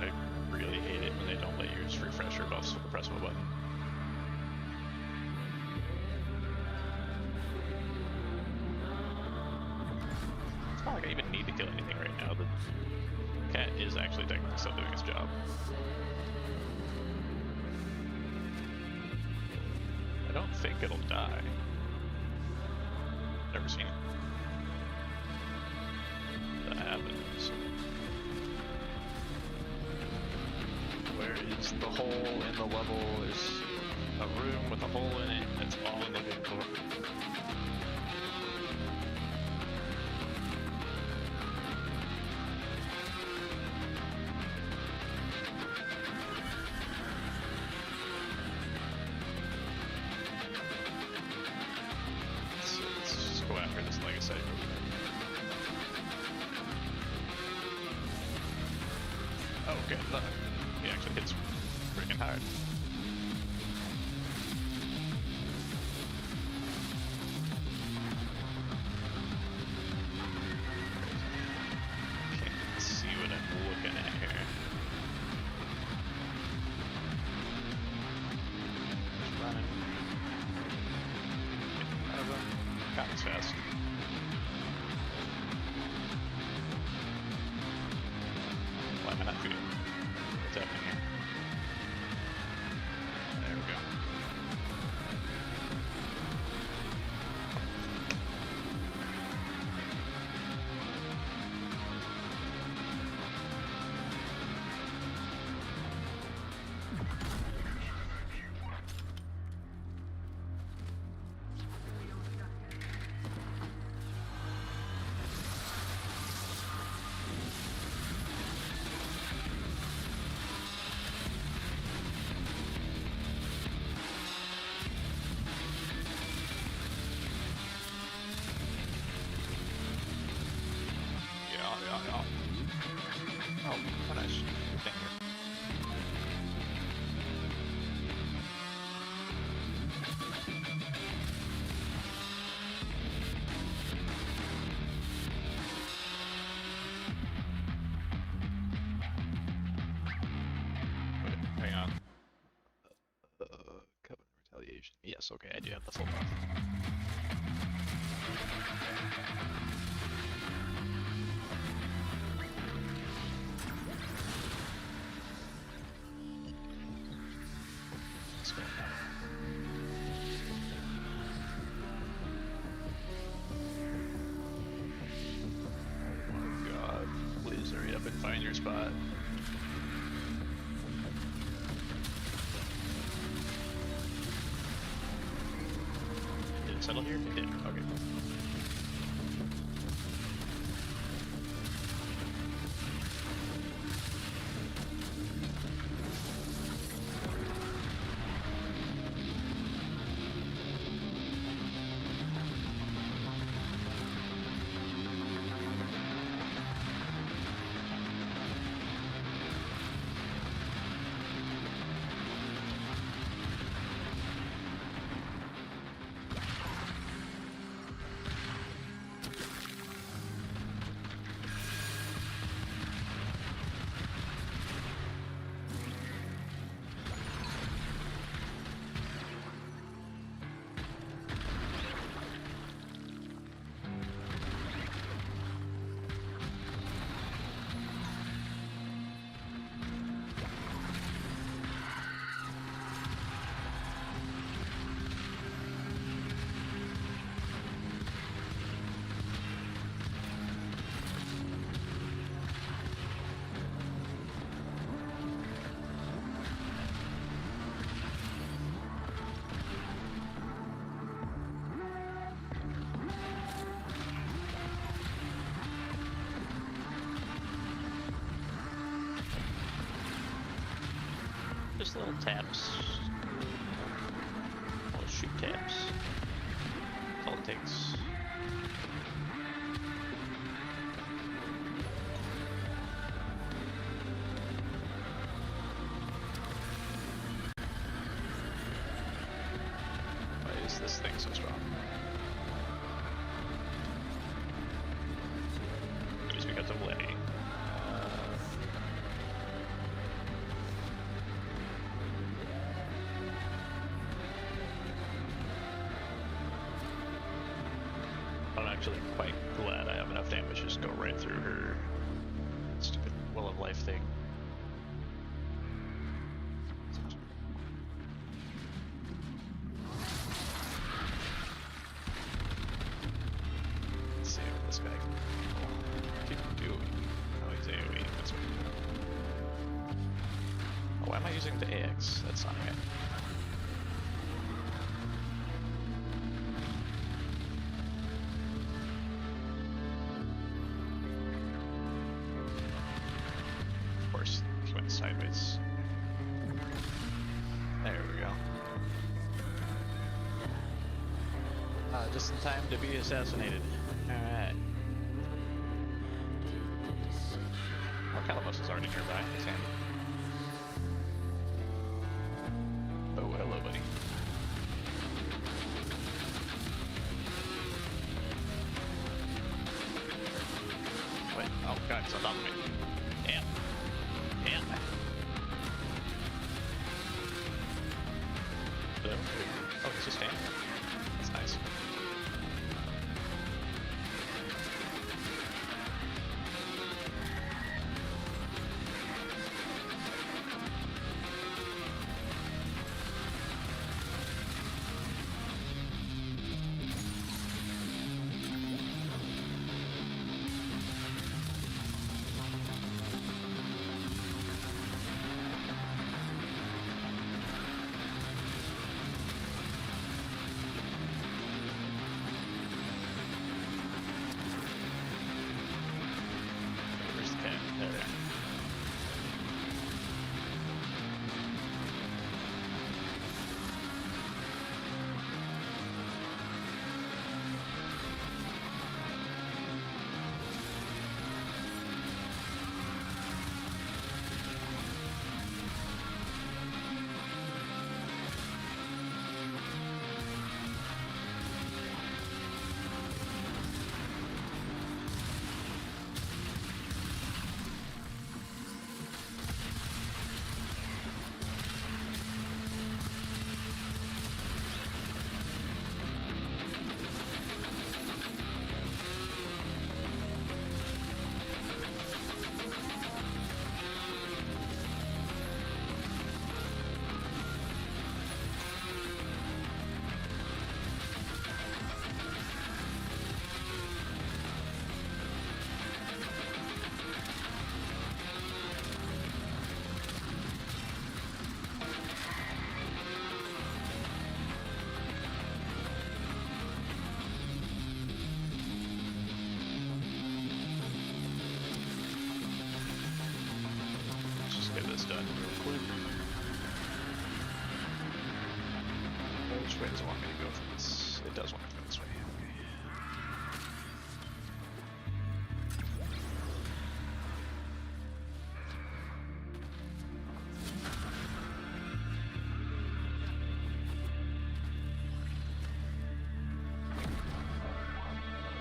I really hate it when they don't let you just refresh your buffs with the press of a button. Cat is actually technically still doing its job. I don't think it'll die. Never seen it. That happens. Where is the hole in the level? There's a room with a hole in it. That's all I'm looking for. Let's just go after this legacy over there. Oh, good. Look. He actually hits freaking hard. Can't see what I'm looking at here. Just running. Getting out of him. Comes fast. Why am I not feeling? What's happening here? There we go. Oh, what a nice thing here. Wait, hang on. Covenant retaliation. Yes, okay, I do have the full buff. What's going on? Oh my god. Please hurry up and find your spot. Did it settle here? It did. Okay. Just little taps. Little shoot taps. That's all it takes. Why is this thing so strong? Just because of Letty. I'm actually quite glad I have enough damage to just go right through her life thing. Let's see what this guy can do. Oh, he's AoE. That's what. Oh, why am I using the AX? That's not right. Of course, he went sideways. There we go. Just in time to be assassinated. Alright. Oh, Calamos is already nearby. That's handy. Oh, hello, buddy. Wait, oh god, it's on top of me. Damn. Damn. Hello? Oh, he's just standing. That's nice. Where's the pen? There. Let's just get this done real quick. Which way does it want me to go from this? It does want me to go this way.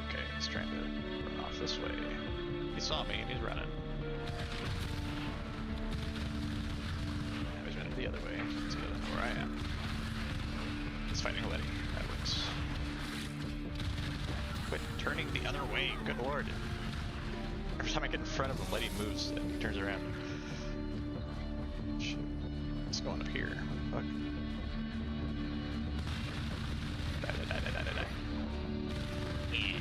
Okay, he's trying to run off this way. He saw me and he's running. Now he's running the other way. Let's go where I am. He's fighting a Letty. That works. Quit turning the other way, good lord. Every time I get in front of him, Letty moves and he turns around. Shit. What's going up here? Fuck. Die, die, die, die, die, die. Yeah.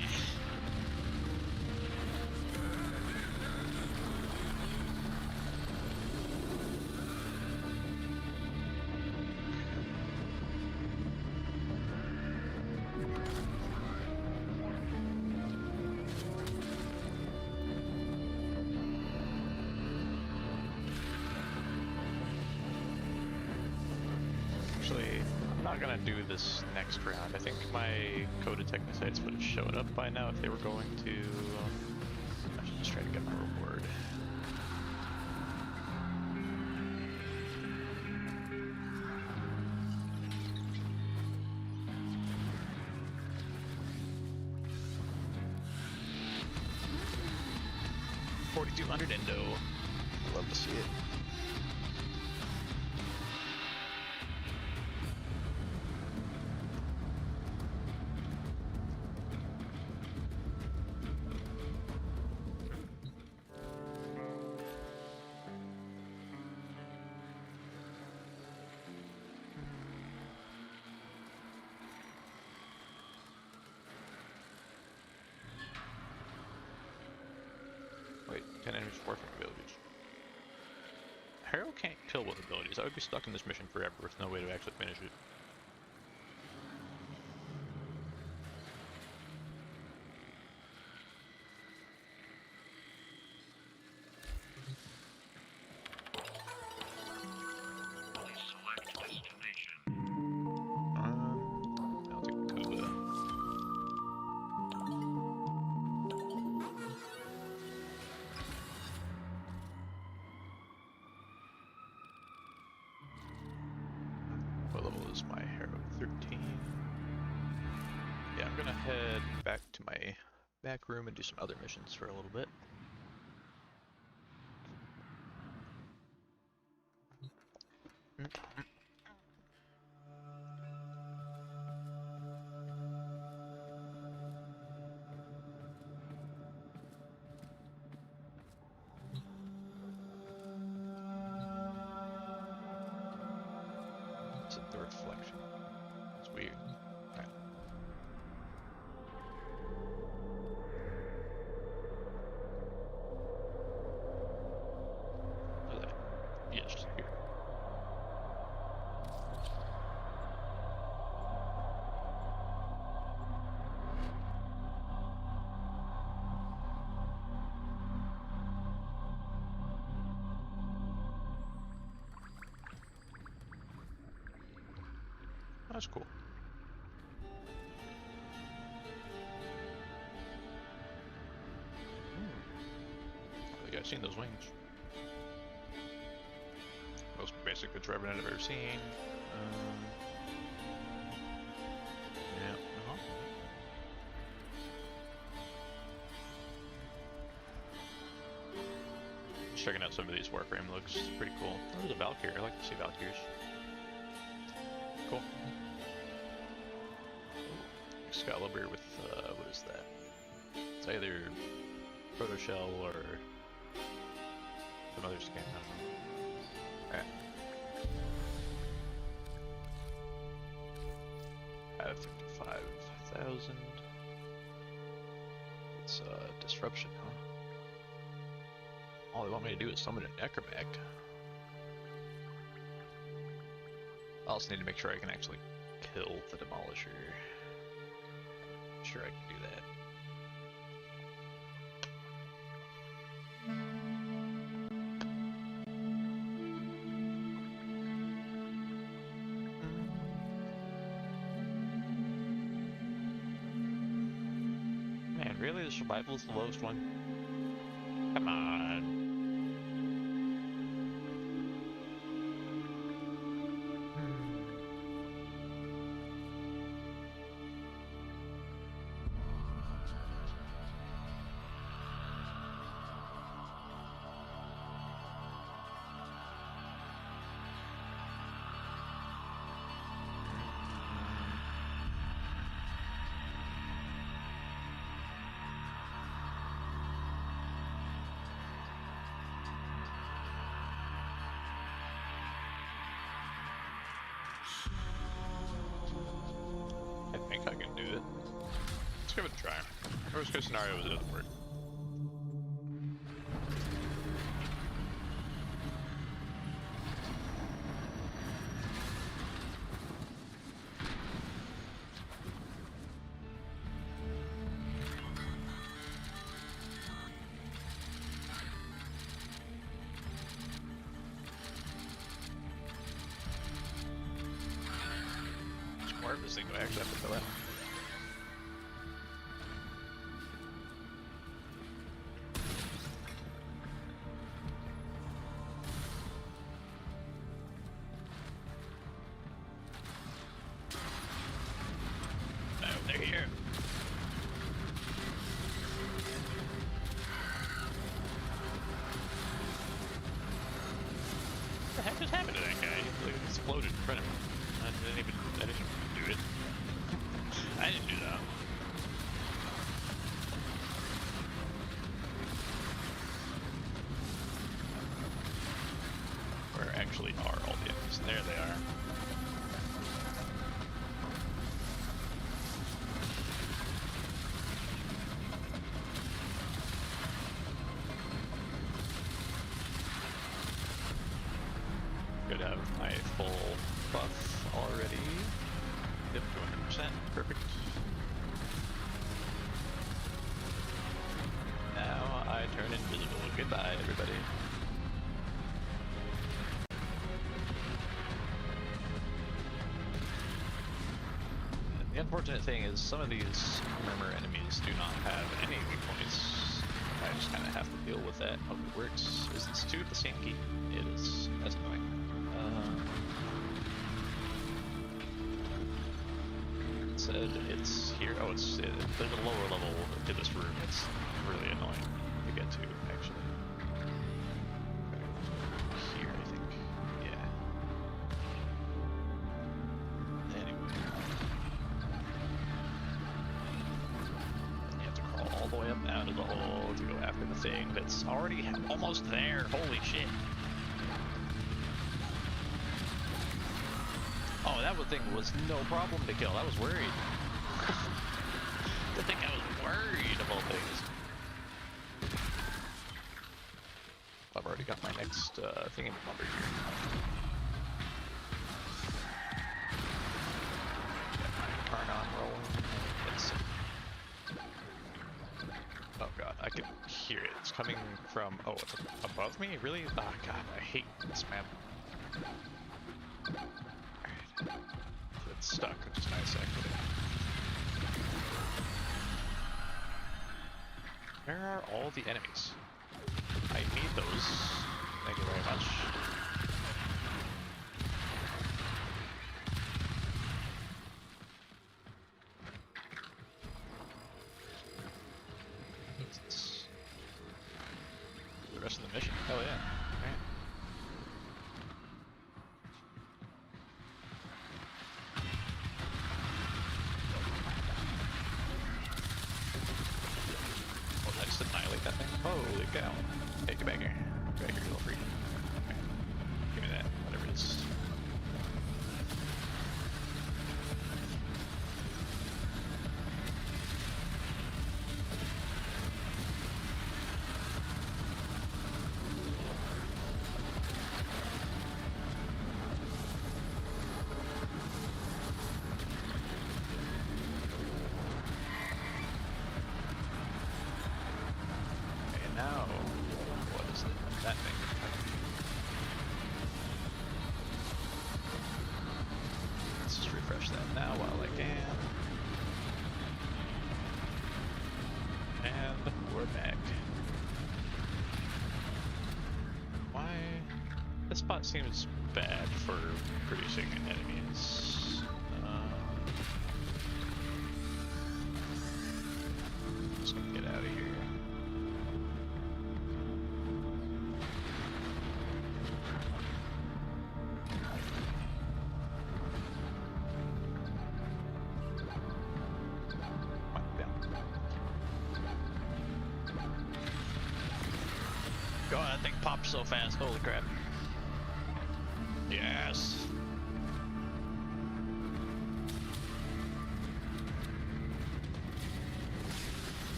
Actually, I'm not gonna do this next round. I think my coded technosites would have showed up by now if they were going to. I should just try to get my reward. $4,200 endo. Love to see it. There's Warframe abilities. Harrow can't kill with abilities. I would be stuck in this mission forever with no way to actually finish it. I'll take Kuba. What level is my Harrow? 13. Yeah, I'm gonna head back to my back room and do some other missions for a little bit. It's the reflection. It's weird. Alright. Where's that? Yeah, it's just here. That's cool. I think I've seen those wings. Most basic good Revenant I've ever seen. Yeah. Just checking out some of these Warframe looks pretty cool. Oh, there's a Valkyrie. I like to see Valkyries. Cool. Excalibur with, what is that? It's either Proto Shell or some other skin, I don't know. Alright. I have 55,000. It's, Disruption, huh? All they want me to do is summon a Necromech. I also need to make sure I can actually kill the Demolisher. I'm sure I can do that. Man, really? The survival is the lowest one? Come on. I think I can do it. Let's give it a try. Worst case scenario is it doesn't work. More of this thing do I actually have to fill out? No, they're here. What the heck just happened to that guy? He like exploded in front of me. I didn't even do it. Perfect. Now I turn invisible. Goodbye, everybody. The unfortunate thing is some of these murmur enemies do not have any weak points. I just kind of have to deal with that. Hope it works. Is this 2 the same key? It is. That's annoying. It said it's here. Oh, there's a lower level to this room. It's really annoying to get to, actually. Here, I think. Yeah. Anyway. You have to crawl all the way up out of the hole to go after the thing that's already almost there. Holy shit. Oh, that thing was no problem to kill. I was worried. I think I was worried of all things. I've already got my next thingy lumber here. Got my incarnon rolling. Let's see. Oh god, I can hear it. It's coming from. Oh, it's above me? Really? Oh god, I hate this map. It's stuck, which is nice actually. Where are all the enemies? I need those. Thank you very much. It's the rest of the mission. Hell yeah. Alright. Annihilate that thing. Holy cow. Hey, get back here. Get back here, little freak. Okay. Give me that, whatever it is. Now, what is that thing? Let's just refresh that now while I can. And we're back. Why? This spot seems bad for producing enemies. Just gonna get out of here. God, that thing popped so fast. Holy crap. Yes.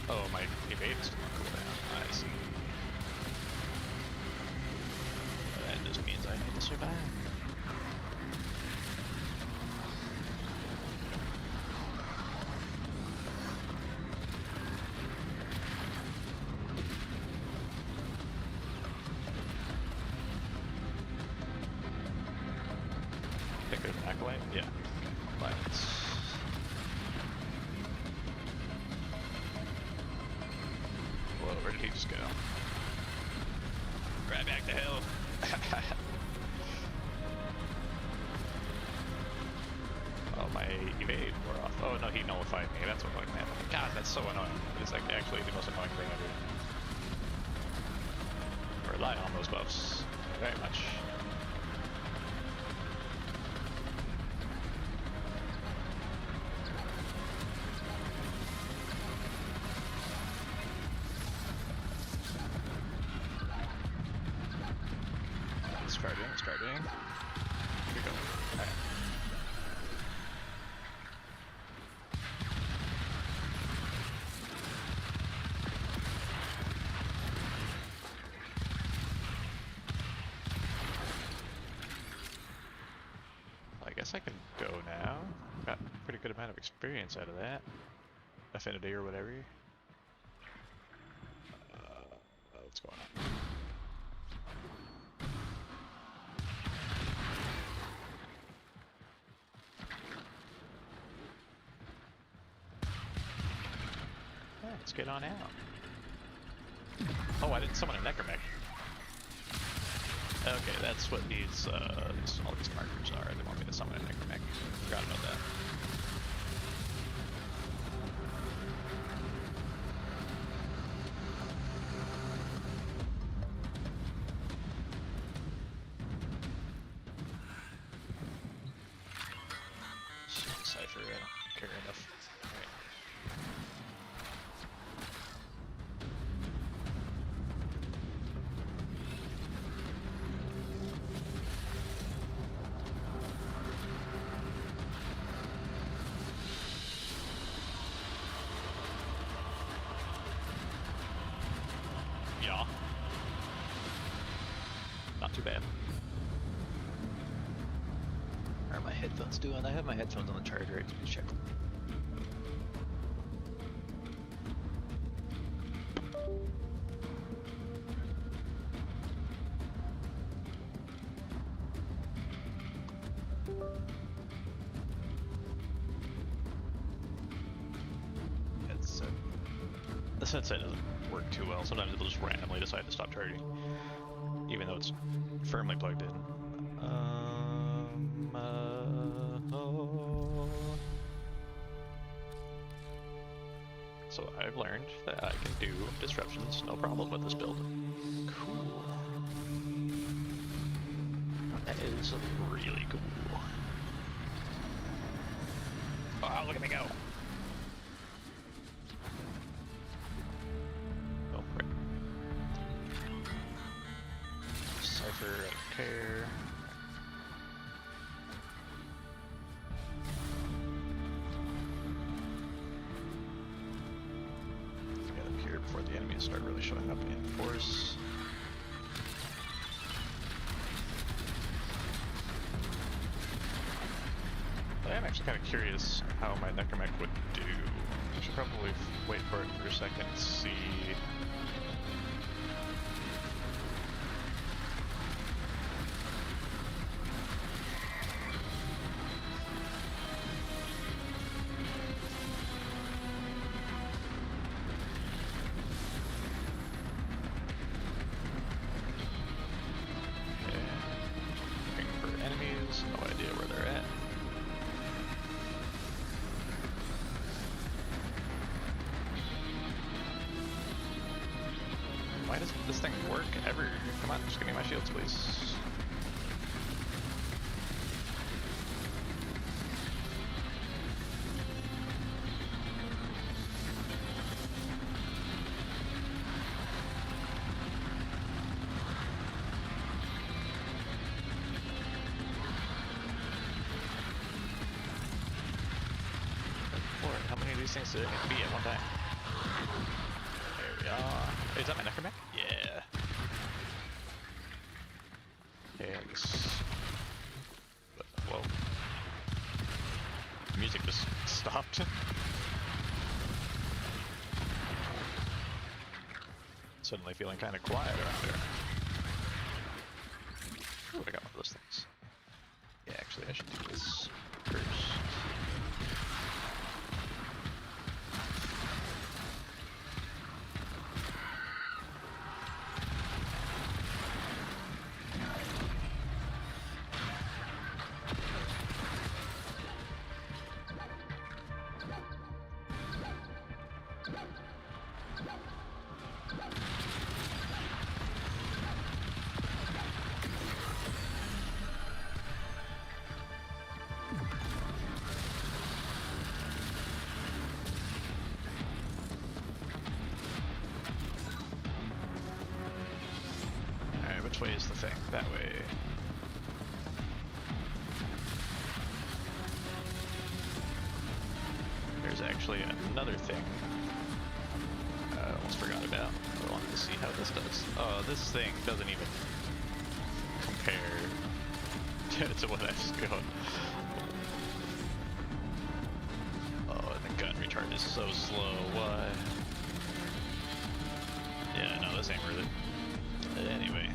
Oh, my evade is going to cool down. I see. That just means I need to survive. Think there's an acolyte? Yeah. Lights. Whoa, where did he just go? Right back to hell. Oh, my evade wore off. Oh no, he nullified me. That's what like that. God, that's so annoying. It's like actually the most annoying thing ever. I rely on those buffs very much. Discarding. Here we go. Alright. I guess I can go now. Got a pretty good amount of experience out of that. Affinity or whatever. What's going on? Yeah, let's get on out. Oh, I didn't summon a necromech. Okay, that's what these all these markers are. They want me to summon a necromech. Forgot about that. Cypher, I don't care enough. Alright. Yeah. Not too bad. How are my headphones doing? I have my headphones on the charger. I need to check. The sensei doesn't work too well. Sometimes it'll just randomly decide to stop charging, even though it's firmly plugged in. So I've learned that I can do disruptions no problem with this build. Cool. That is really cool. Oh, look at me go! Oh, right. Cypher, I don't care. Before the enemies start really showing up in force. I am actually kind of curious how my necromech would do. I should probably wait for it for a second to see. No idea where they're at. Why doesn't this thing work ever? Come on, just give me my shields, please. How many of these things do it need to be at one time? There we are. Hey, is that my necromech? Yeah. Okay, I guess. Whoa. The music just stopped. Suddenly feeling kind of quiet around here. Ooh, I got one of those things. Yeah, actually, I should do this first. Which way is the thing? That way. There's actually another thing I almost forgot about. I wanted to see how this does. Oh, this thing doesn't even compare to what I just got. so slow, why? Yeah, no, this ain't worth it. Anyway.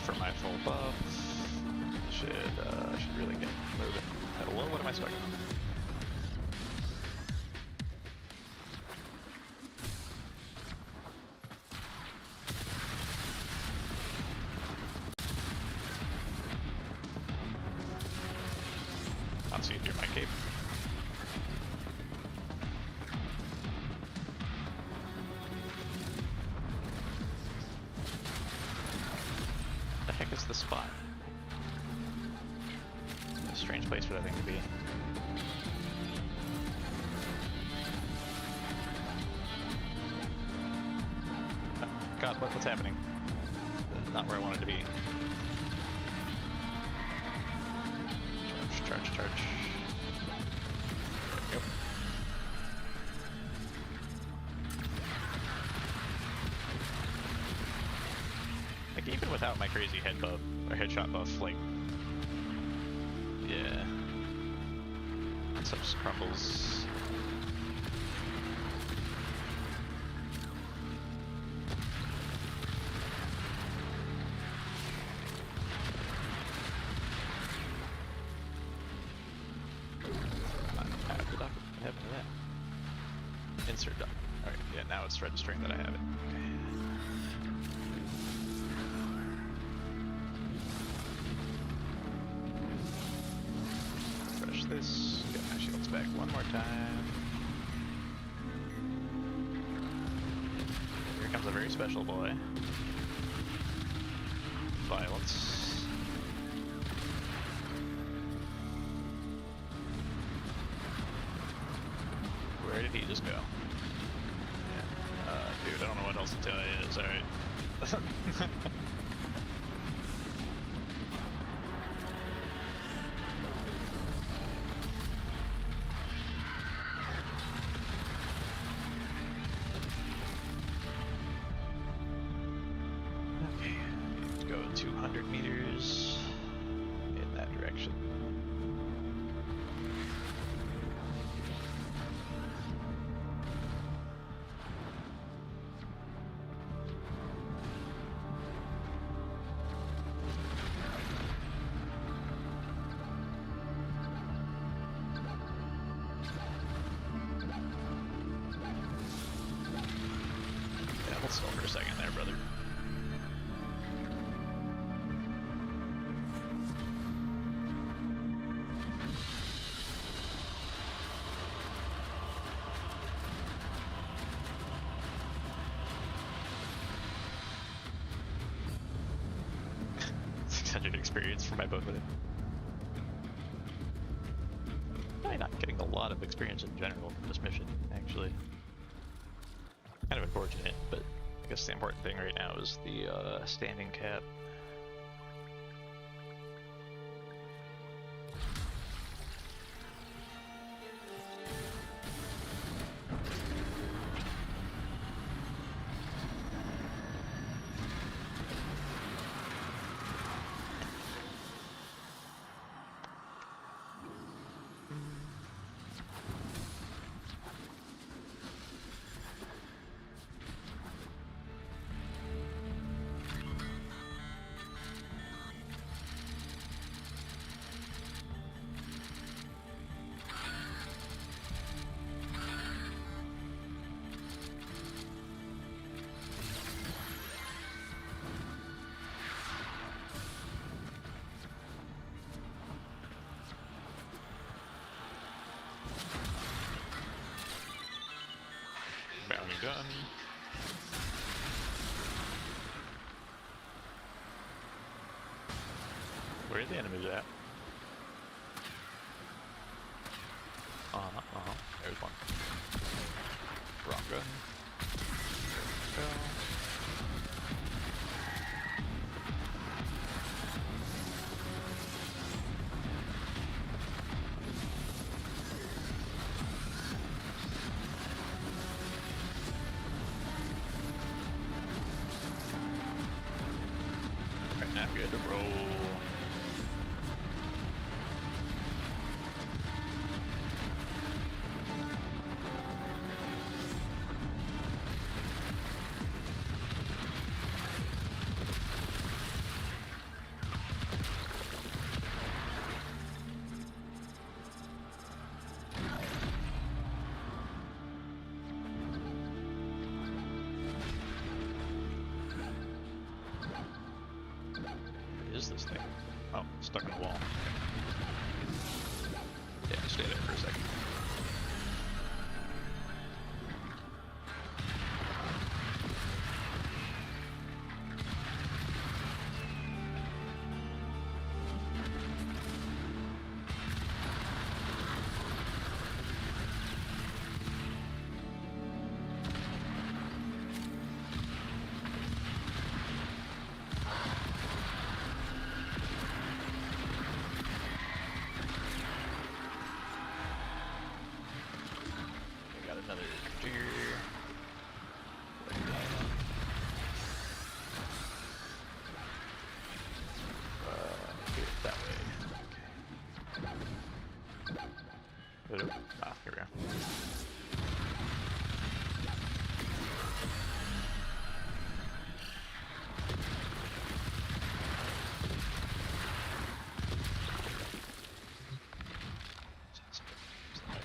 For my full buff, should really get moving. Hello, what am I smoking? I'll see you through my cape. The heck is the spot? A strange place for that thing to be. Oh, God, what's happening? Not where I wanted to be. Charge. There we go. Like, even without my crazy head buff, or headshot buff, like, yeah. Some crumbles. What happened to that? Insert doc. Alright, yeah, now it's registering that I have it. Okay. This. Get my shields back one more time. Here comes a very special boy. Violence. Where did he just go? Yeah. Dude, I don't know what else to tell you. It's alright. Okay, 200 meters in that direction. Yeah, hold still for a second there, brother. Experience for my boat with it. Probably not getting a lot of experience in general from this mission, actually. Kind of unfortunate, but I guess the important thing right now is the standing cap. Bounty done. Where are the enemies at? There's one. Wrong gun. Go. Right, now good to roll. What is this thing? Oh, stuck in a wall. Yeah, stay there for a second. Another deer. Here, that way. Okay. Ah, here we go.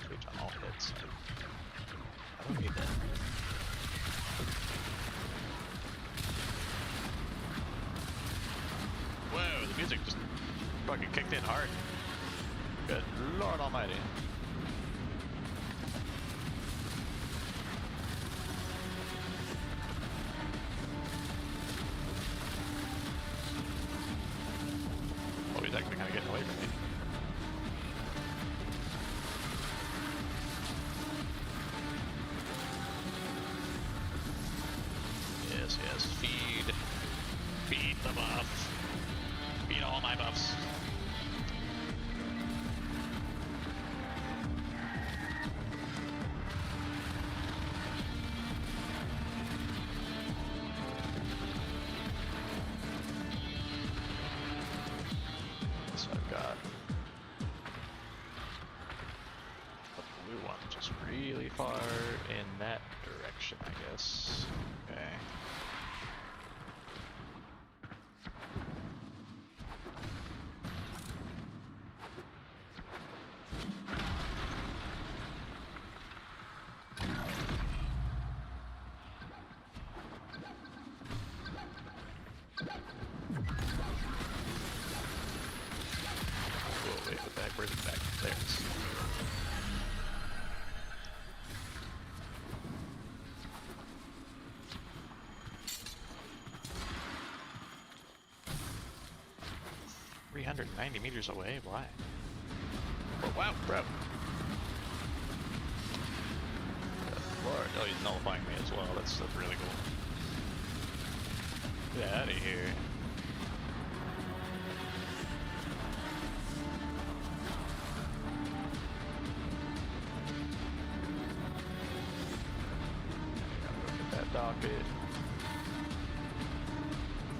Reach on all hits. I don't need that. Whoa, the music just fucking kicked in hard. Good Lord Almighty. Oh, he's actually kind of getting away from me. Yes, feed the buff, feed all my buffs. So I've got a blue one just really far in that direction, I guess. Okay. Wait, the back, where's the back? There it is. $390 meters away? Why? Oh, wow, bro. Lord, oh, he's nullifying me as well. That's really cool. Get out of here. Docket.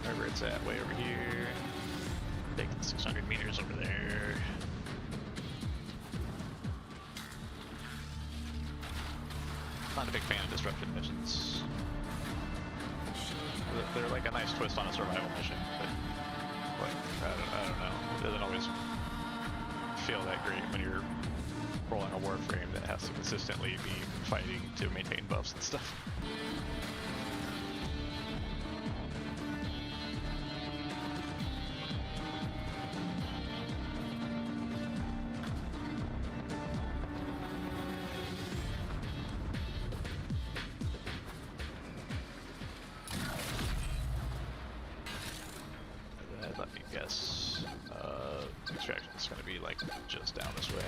Wherever it's at, way over here. Taking 600 meters over there. Not a big fan of disruption missions. They're like a nice twist on a survival mission, but like, I don't know. It doesn't always feel that great when you're rolling a Warframe that has to consistently be fighting to maintain buffs and stuff. Let me guess. extraction is going to be like just down this way.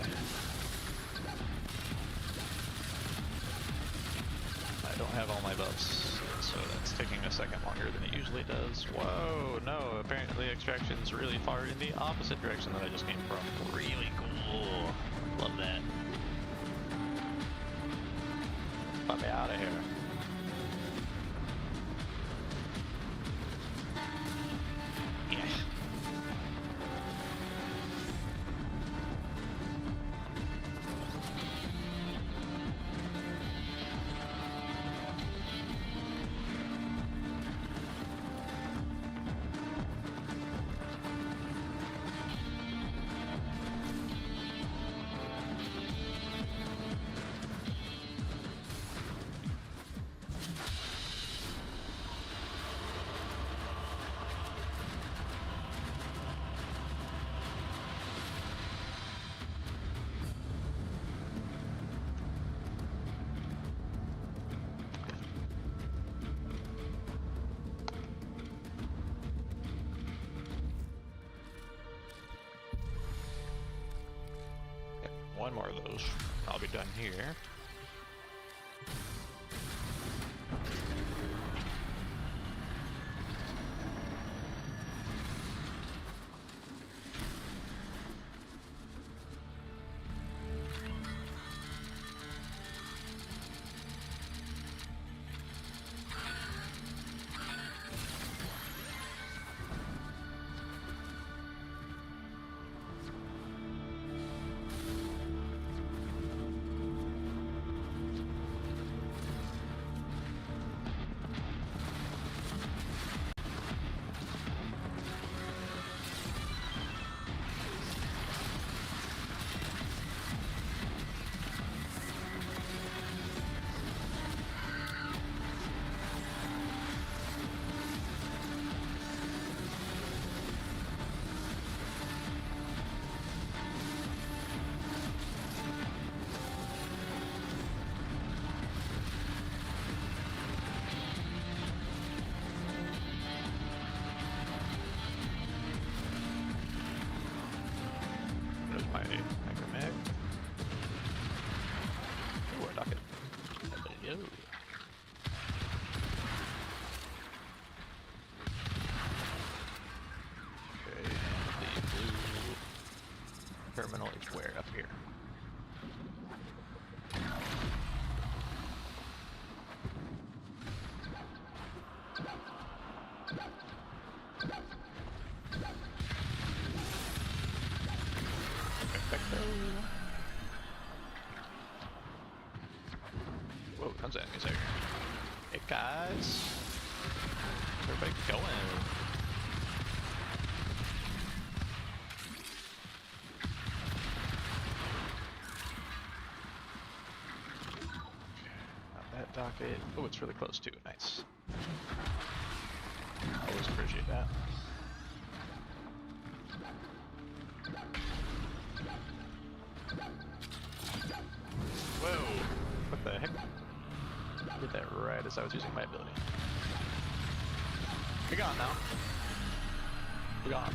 I don't have all my buffs, so that's taking a second longer than it usually does. Whoa, no, apparently extraction's really far in the opposite direction that I just came from. Really cool. Love that. Let me out of here. Yeah. One more of those. I'll be done here. Terminal is where? Up here. Whoa, tons of enemies there. Hey guys, where's everybody going? Docket. Oh, it's really close too. Nice. Always appreciate that. Whoa! What the heck? I did that right as I was using my ability. Be gone now. Be gone.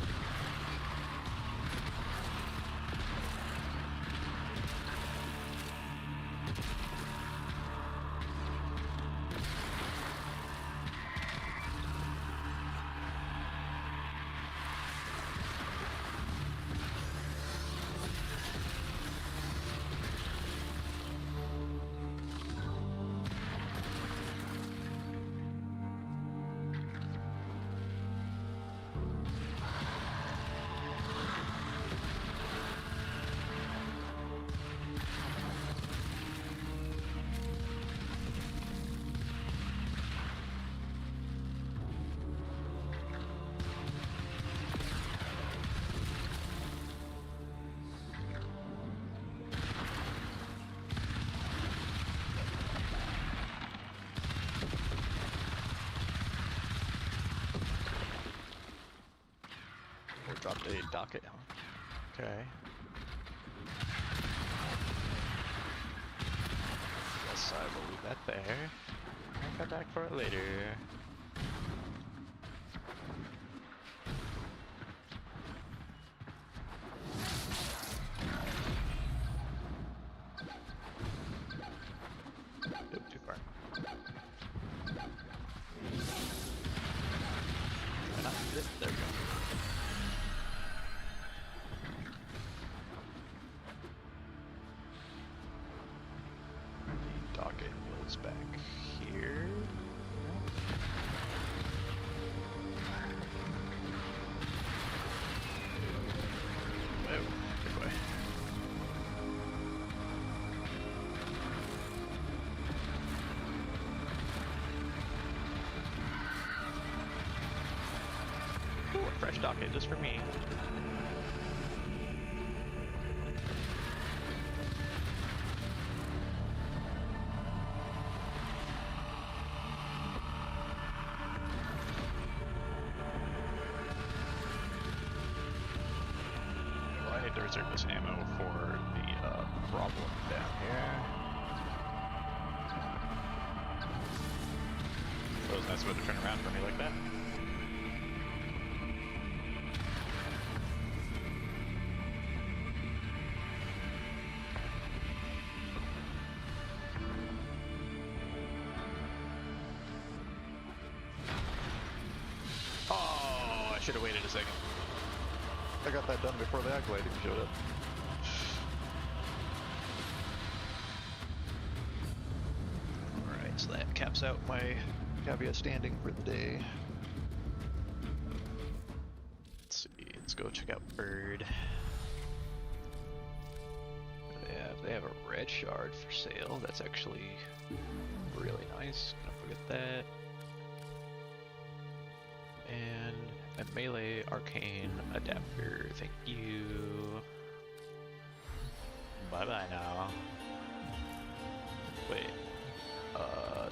Dropped a docket. Okay. Guess I will leave that there. I'll come back for it later. is back here. Whoa, good boy. Ooh, a fresh docket just for me. To reserve this ammo for the problem down here. That was nice of it to turn around for me like that. Oh, I should have waited a second. I got that done before the acolyte even showed up. Alright, so that caps out my caveat standing for the day. Let's see, let's go check out Bird. They have a red shard for sale. That's actually really nice. Gonna forget that. And a melee arcane adapter. Thank you. Bye bye now. Wait.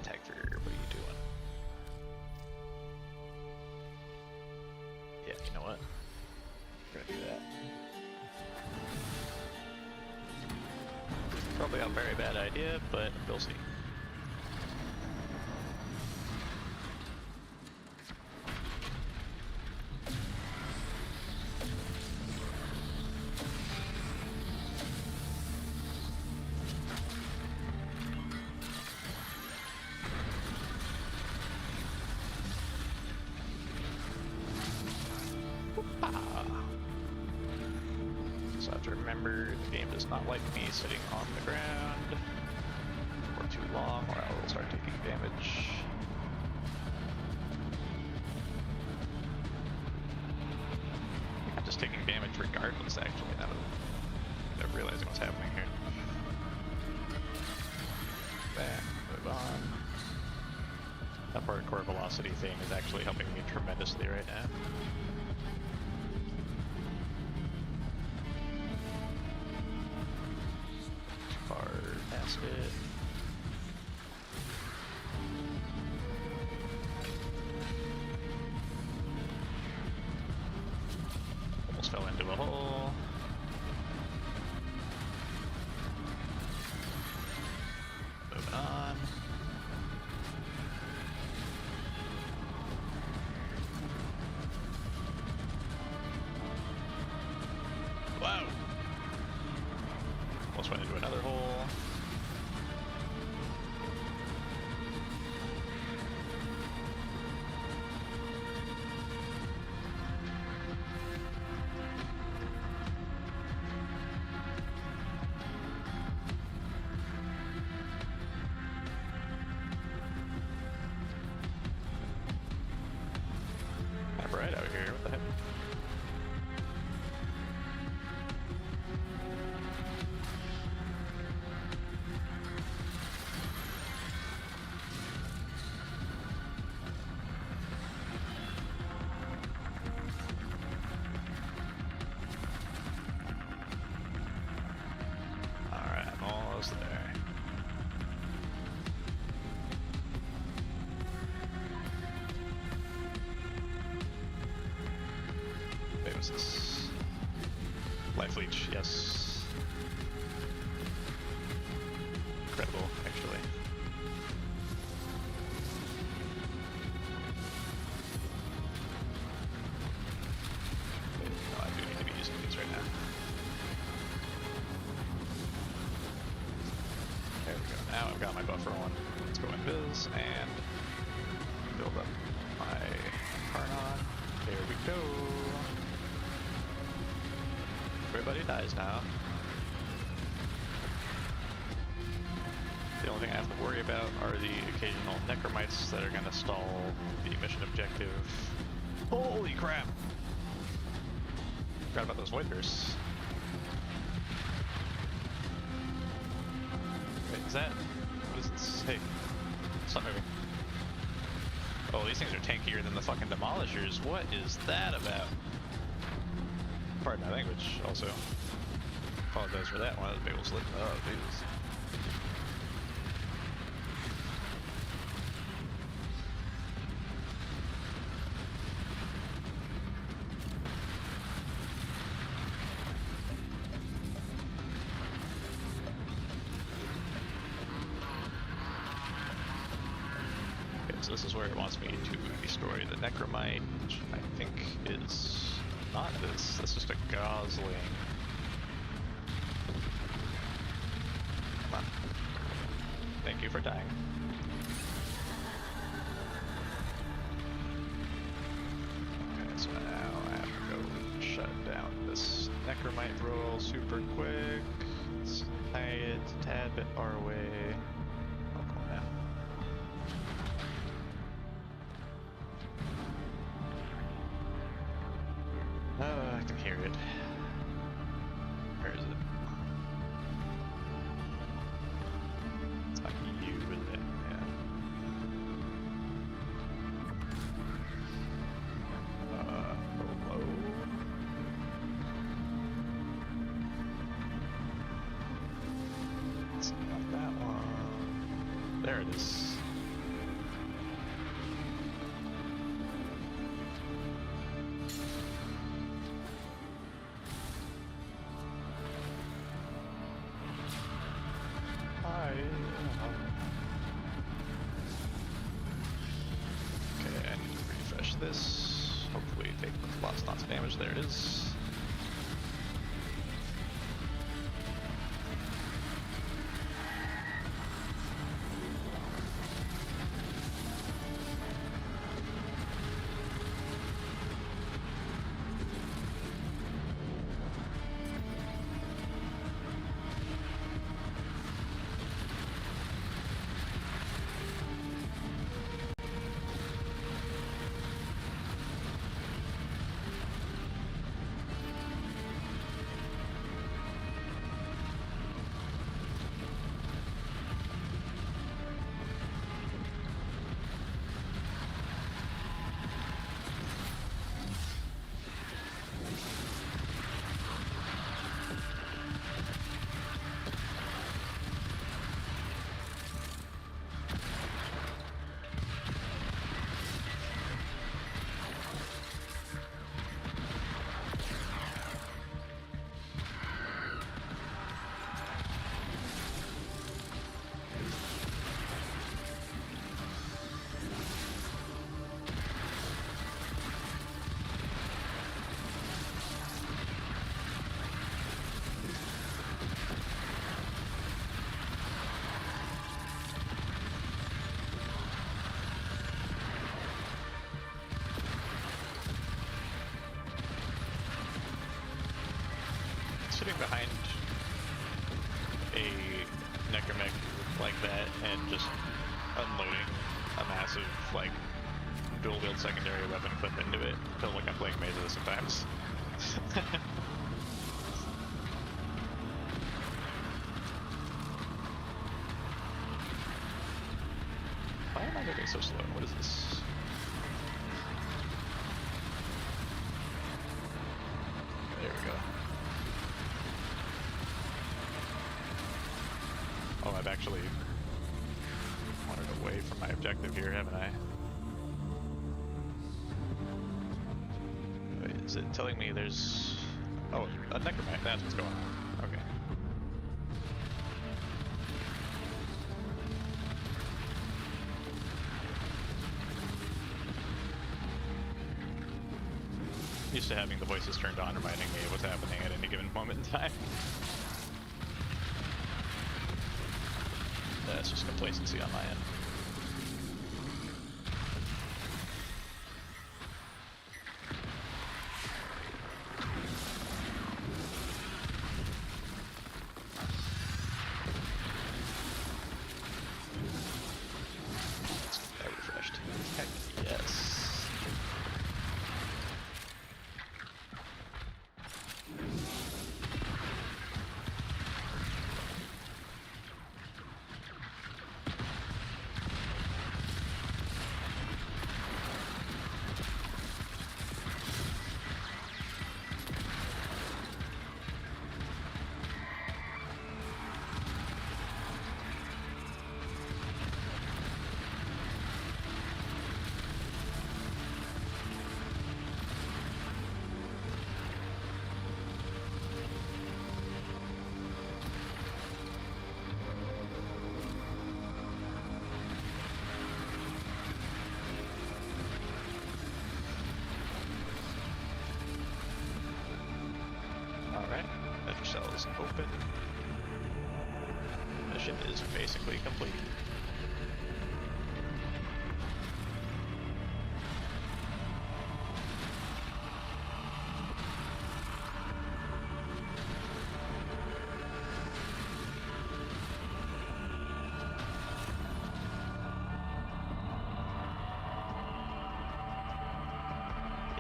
Tagfer, what are you doing? Yeah, you know what? We're gonna do that. Probably a very bad idea, but we'll see. So I have to remember the game does not like me sitting on the ground for too long or I will start taking damage. I'm just taking damage regardless actually, now that I'm realizing what's happening here. Back, move on. That hardcore velocity thing is actually helping me tremendously right now. Far past it. Almost fell into a hole. Moving on. Wow. Almost went into another hole. Kind of bright out here, what the heck? Alright, I'm almost there. Wait, what's this? Life leech, yes. Incredible, actually. No, I do need to be using these right now. There we go. Now I've got my buffer on. Let's go invis and build up my incarnon. There we go. Everybody dies now. The only thing I have to worry about are the occasional necromites that are going to stall the mission objective. Holy crap! Forgot about those wipers. Wait, is that... what is this? Hey, stop moving. Oh, these things are tankier than the fucking demolishers. What is that about? Pardon my language, also. Apologize for that one. That was a big old slip. Oh, Jesus. So this is where it wants me to destroy the necromite, which I think is not this. That's just a gosling. Come on. Thank you for dying. Okay, so now I have to go shut down this necromite roll super quick. Let's tie it a tad bit far away. Oh, I can hear it. Where is it? It's not you, is it? Yeah. Hello? It's not that one. There it is. Okay, I need to refresh this. Hopefully take lots of damage. There it is. Sitting behind a necromech like that and just unloading a massive, like, dual wield secondary weapon clip into it. I feel like I'm playing Maze of this sometimes. Why am I moving so slow? What is this? There we go. Oh, I've actually wandered away from my objective here, haven't I? Wait, is it telling me there's... oh, a necromite, that's what's going on. Okay. Used to having the voices turned on reminding me of what's happening at any given moment in time. That's just complacency on my end. is open. Mission is basically complete.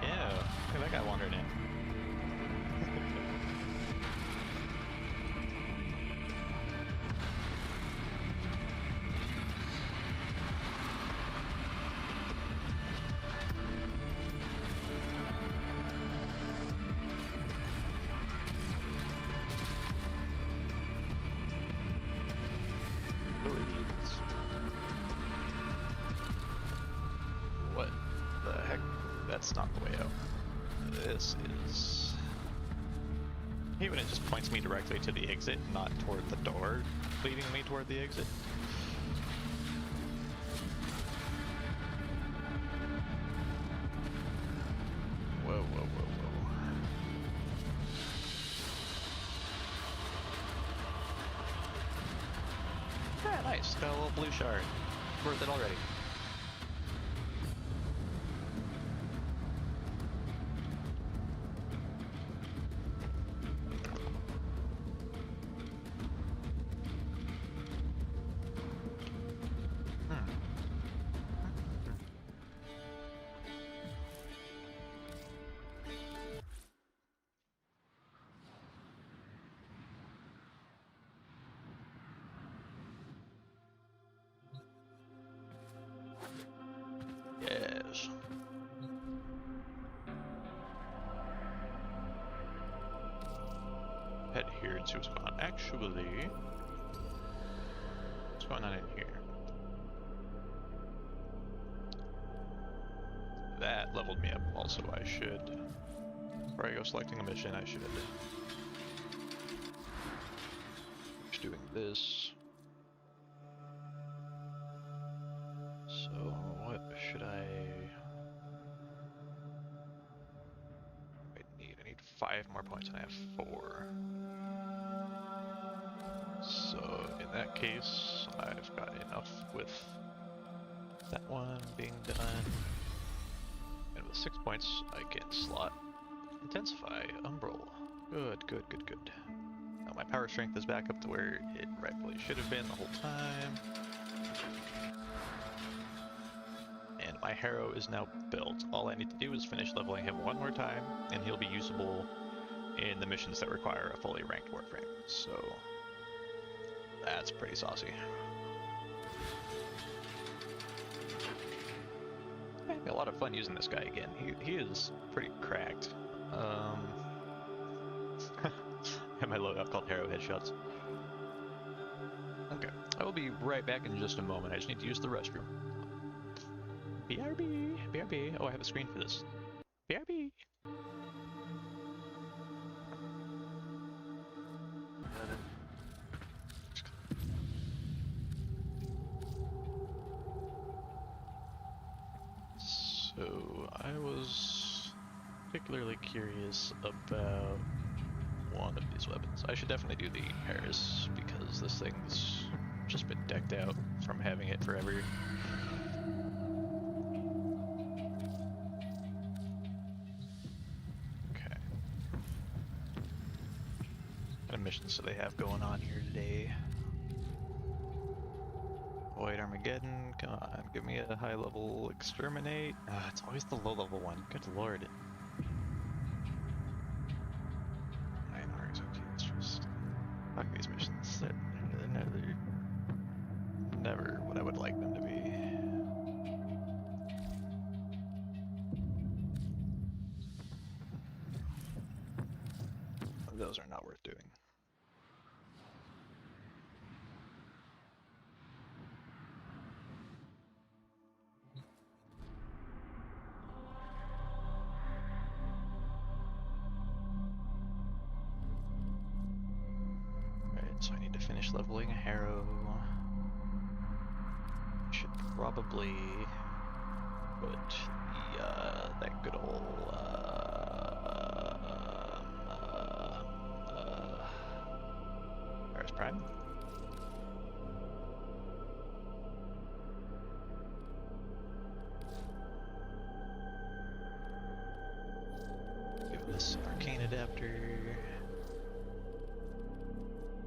Yeah, look at that guy wandering in. What the heck? That's not the way out. This is... I hate when it just points me directly to the exit, not toward the door, leading me toward the exit. Whoa, whoa, whoa, whoa. Yeah, nice. Got a little blue shard. Worth it already. Yes. Head here and see what's going on. Actually, what's going on in here? That leveled me up also. I should, before I go selecting a mission, I should finish doing this. So what should I need? I need 5 more points and I have 4. So in that case, I've got enough with that one being done. And with 6 points, I can slot Intensify Umbral. Good, good, good, good. Now my power strength is back up to where it rightfully should have been the whole time. And my Harrow is now built. All I need to do is finish leveling him one more time, and he'll be usable in the missions that require a fully ranked Warframe. So that's pretty saucy. Having a lot of fun using this guy again. He is pretty cracked. And my loadout called Harrow Headshots. Okay, I will be right back in just a moment. I just need to use the restroom. BRB, BRB. Oh, I have a screen for this. BRB. So I was particularly curious about one of these weapons. I should definitely do the Harris because this thing's just been decked out from having it forever. Okay. What kind of missions do they have going on here today? Void Armageddon, come on, give me a high level exterminate. It's always the low level one, good lord. Fuck these missions. They're never what I would like them to be. Those are not worth doing. So I need to finish leveling a Harrow. Should probably put the, that good old Prime. Give this arcane adapter.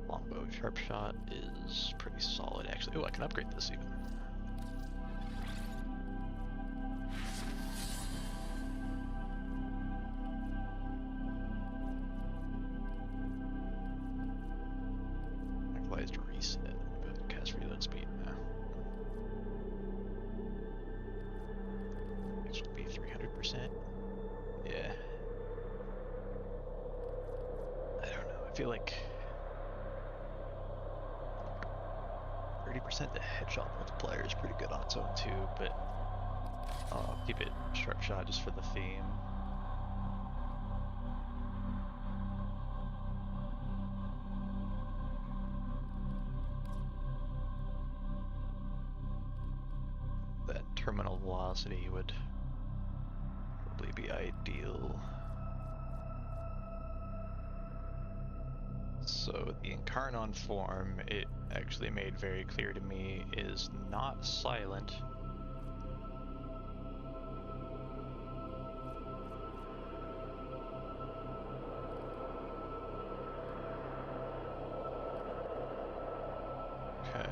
Longbow sharp shot is pretty solid actually. Oh, I can upgrade this even. Actualized reset. But cast reload speed now. This would be 300%. Yeah. I don't know. I feel like 30% the headshot multiplier is pretty good on its own too, but I'll keep it sharp shot just for the theme. That terminal velocity would probably be ideal. So the incarnon form, it actually made very clear to me, is not silent. Okay.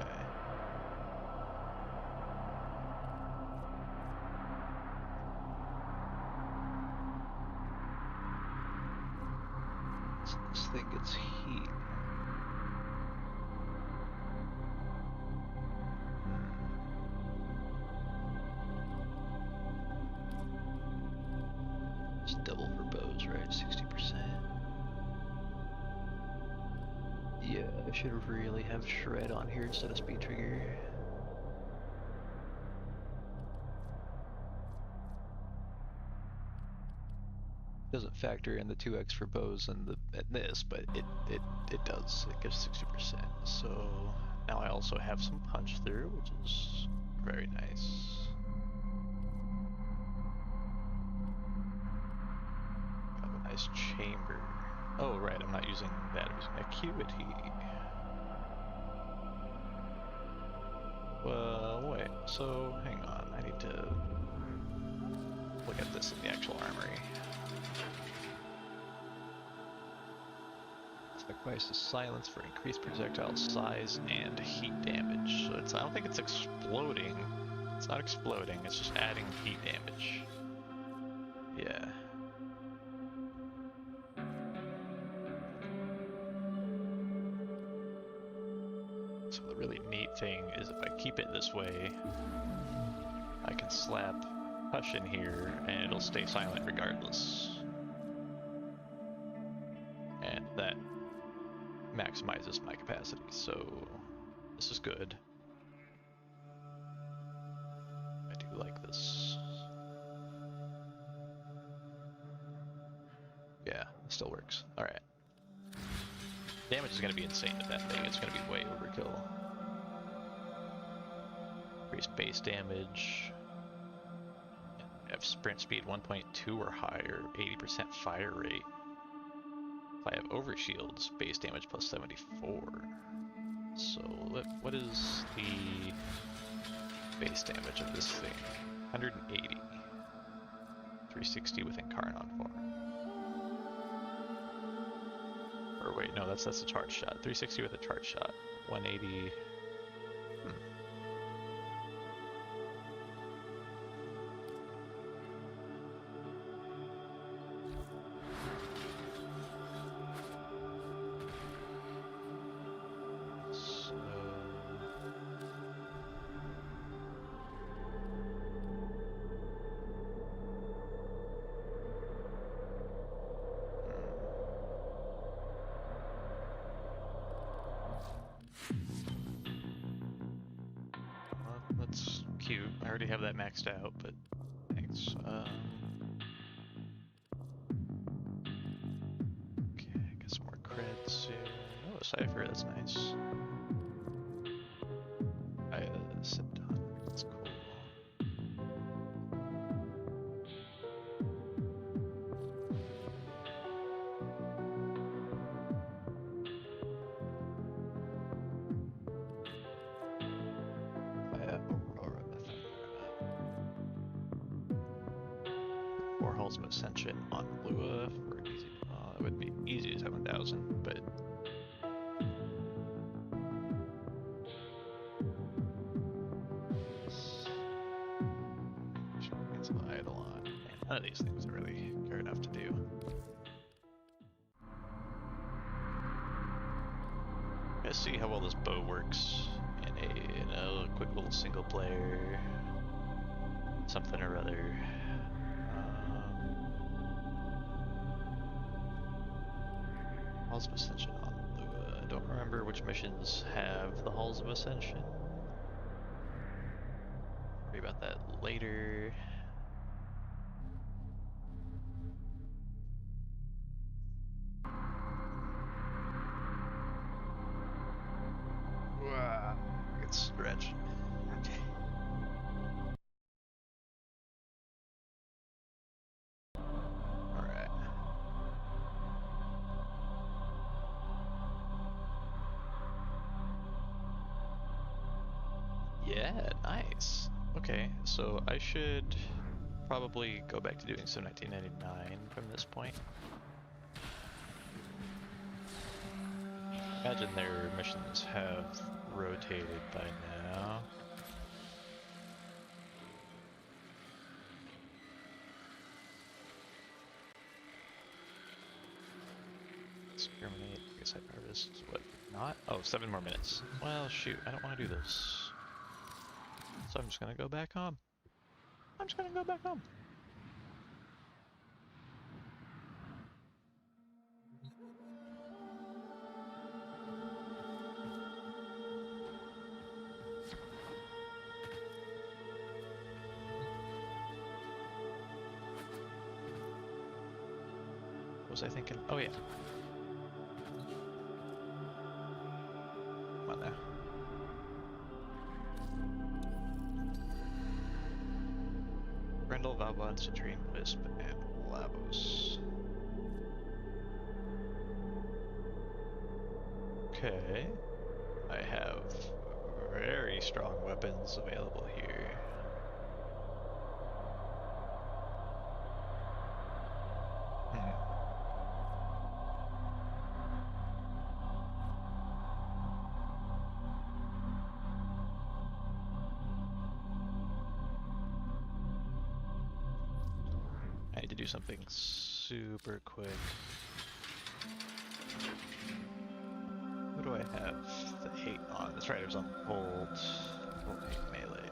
So this thing gets heat. It's double for bows, right? 60%. Yeah, I should really have shred on here instead of speed trigger. Doesn't factor in the 2x for bows and this, but it does. It gives 60%. So now I also have some punch through, which is very nice. Have a nice chamber. Oh right, I'm not using that. I'm using acuity. Well, wait. So hang on. I need to look at this in the actual armory. Sacrifice the silence for increased projectile size and heat damage. So I don't think it's exploding. It's not exploding, it's just adding heat damage. Yeah. So the really neat thing is if I keep it this way, I can slap Hush in here and it'll stay silent regardless. And that maximizes my capacity, so this is good. I do like this. Yeah, it still works. Alright. Damage is going to be insane with that thing. It's going to be way overkill. Increase base damage. Have sprint speed 1.2 or higher, 80% fire rate. If I have overshields, base damage plus 74. So what is the base damage of this thing? 180. 360 with incarnon form. Or wait, no, that's a charge shot. 360 with a charge shot. 180. That's cute. I already have that maxed out, but thanks. Okay, get some more creds soon. Oh, a cipher, that's nice. Septon, that's cool. Halls of Ascension on Lua for easy. It would be easy 7,000, but. Cancel Eidolon. None of these things I really care enough to do. Let's see how well this bow works in a quick little single player something or other. Halls of Ascension on Lua. I don't remember which missions have the Halls of Ascension. Worry about that later. Wow, I can stretch. Okay. Alright. Yeah, nice. Okay, so I should probably go back to doing some 1999 from this point. Imagine their missions have rotated by now. Exterminate, side harvest, what not? Oh, 7 more minutes. Well, shoot, I don't want to do this. So I'm just gonna go back home. I'm just gonna go back home. What was I thinking? Oh yeah. Come on now. Grendel, Valbon, Citrine, Wisp, and Lavos. Okay. I have very strong weapons available here. I need to do something super quick. Who do I have the hate on? That's right, it was on Bolt. Bolt hate melee.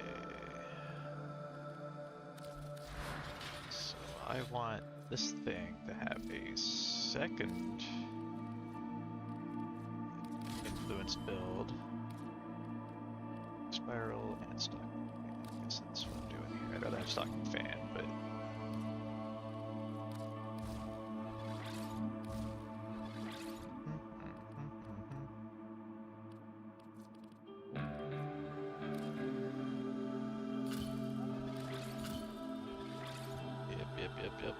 So I want this thing to have a second influence build. Spiral and stock. I guess that's what I'm doing here. I'd rather have stock and fan, but Yep.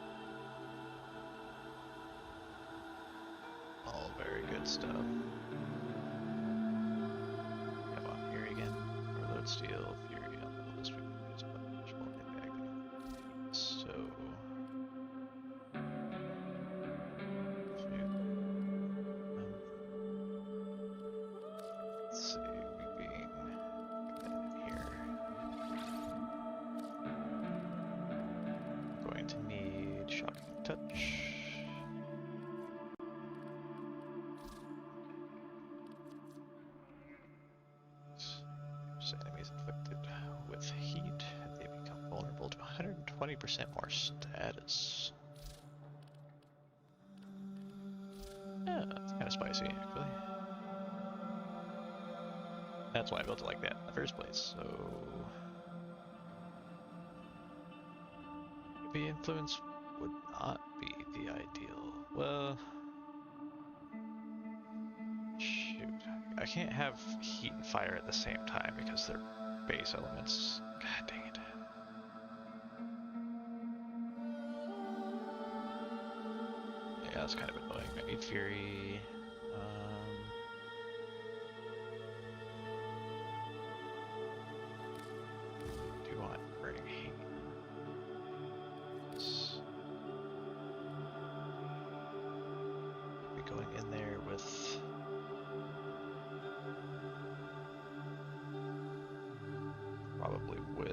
All very good stuff. Have on here again. Overload steel, fury on the list. We can use a much more impact. So let's see, weaving that in here. I'm going to need shocking touch. Enemies inflicted with heat, they become vulnerable to 120% more status. Yeah, that's kind of spicy, actually. That's why I built it like that in the first place, so... Maybe influence would not be the ideal. Well... Shoot. I can't have heat and fire at the same time because they're base elements. God dang it. Yeah, that's kind of annoying. I need fury. Do you want burning heat?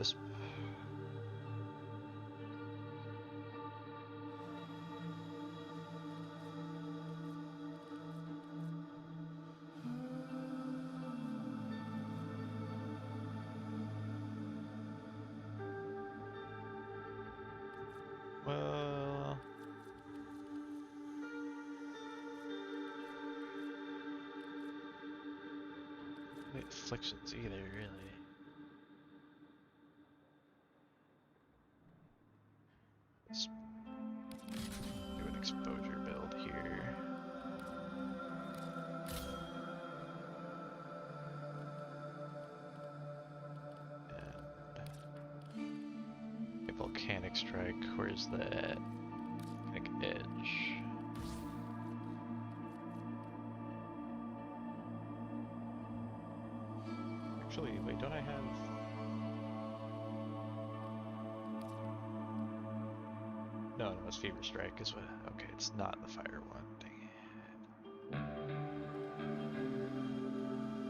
wisp. Well, the afflictions either, really. Let's do an exposure build here. And a volcanic strike. Where's that? Volcanic edge. Actually, wait, don't I have... No, it's Fever Strike is what... Okay, it's not the fire one, dang it.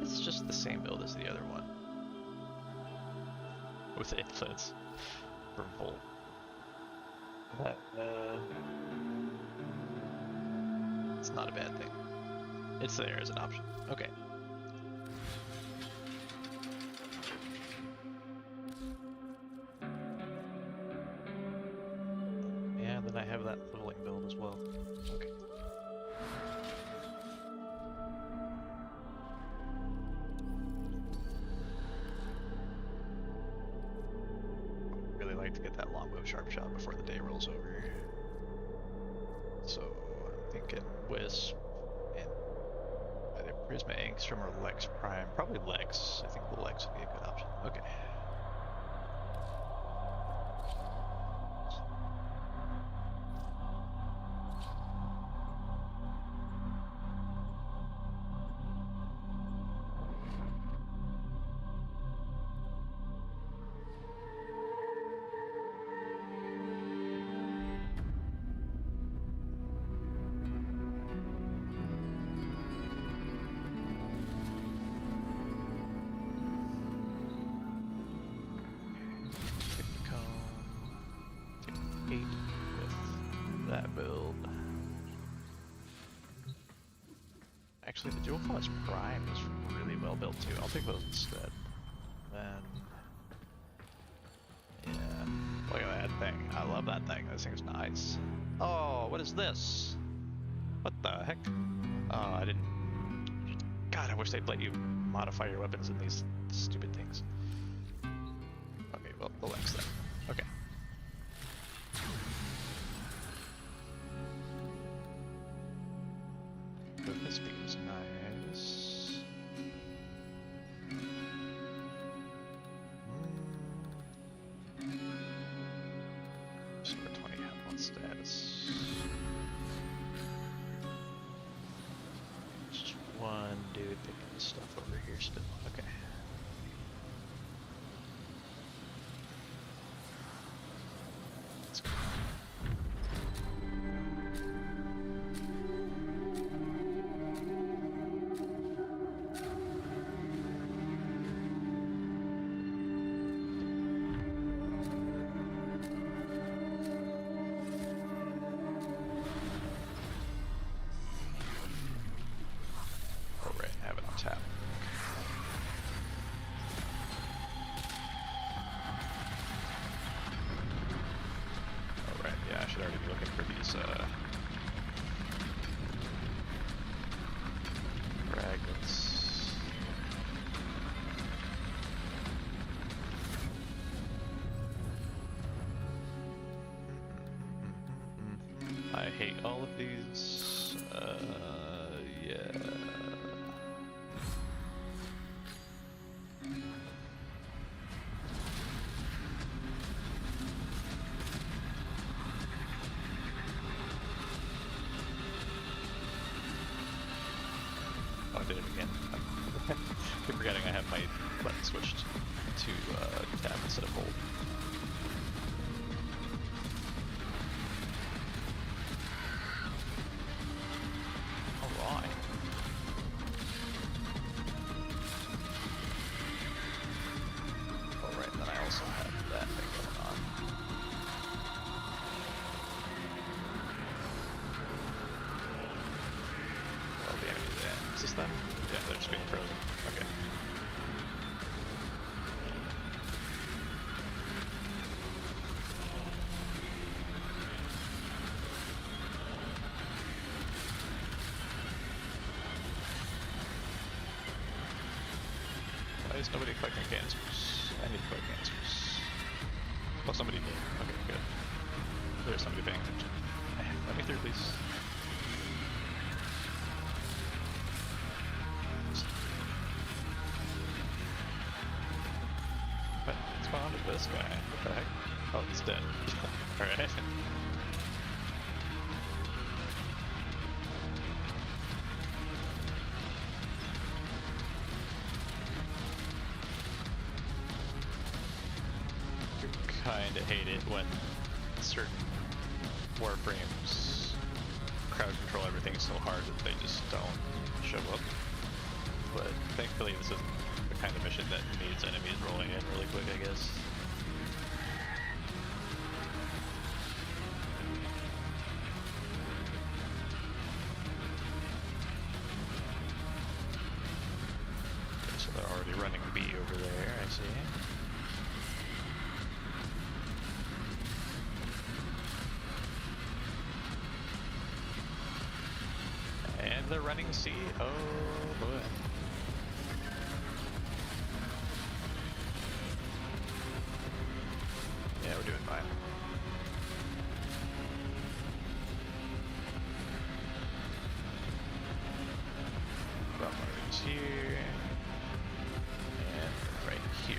It's just the same build as the other one. With influence for Volt. It's not a bad thing. It's there as an option. Okay. Yeah, then I have that leveling build as well. Okay. Really like to get that longbow sharp shot before the day rolls over. So I'm thinking Wisp and either Prisma Angstrom or Lex Prime. Probably Lex. I think the Lex would be a good option. Okay. That build. Actually, the Dual Class Prime is really well built too. I'll take those instead. Then, yeah, look at that thing. I love that thing. This thing's nice. Oh, what is this? What the heck? Oh, I didn't. God, I wish they'd let you modify your weapons in these stupid things. Okay, well, we'll X that. Okay. This beam's nice. Restore 20 health status. Just one dude picking stuff over here still. Okay. Let's go. Tap. Alright, yeah, I should already be looking for these fragments. I hate all of these. Yeah. I did it again. I keep forgetting I have my button switched to tab instead of hold. Alright. Alright, then I also have just being frozen. Okay. Why is nobody collecting canisters? I need to collect canisters. Oh, somebody did. Okay, good. There's somebody paying attention. Let me through, please. What spawned with this guy? What the heck? Oh, it's dead. Alright. Kinda hate it when certain Warframes crowd control everything so hard that they just don't show up. But thankfully this isn't the kind of mission that needs enemies rolling in really quick, I guess. Okay, so they're already running B over there, I see. And they're running C. Oh boy. Yeah, we're doing fine. Got one of these here. And right here.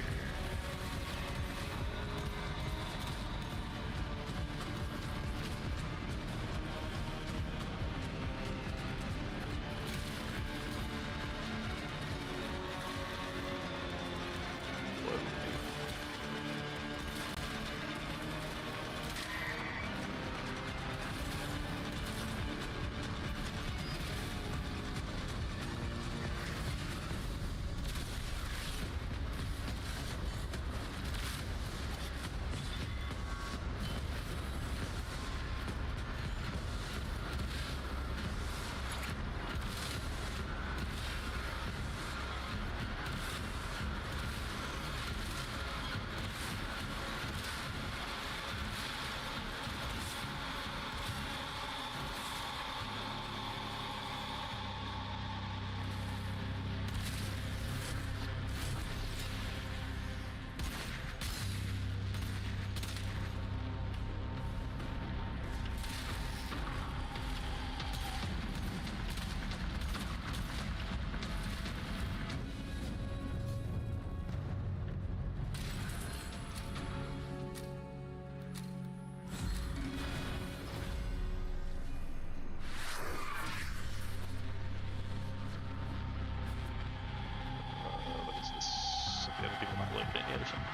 The other people not loaded in yet or something.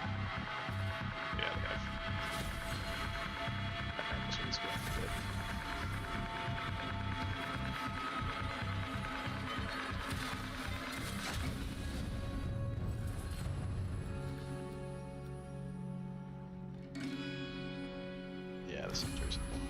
Yeah, they have. Alright, this one's going good. Yeah, this one's reasonable.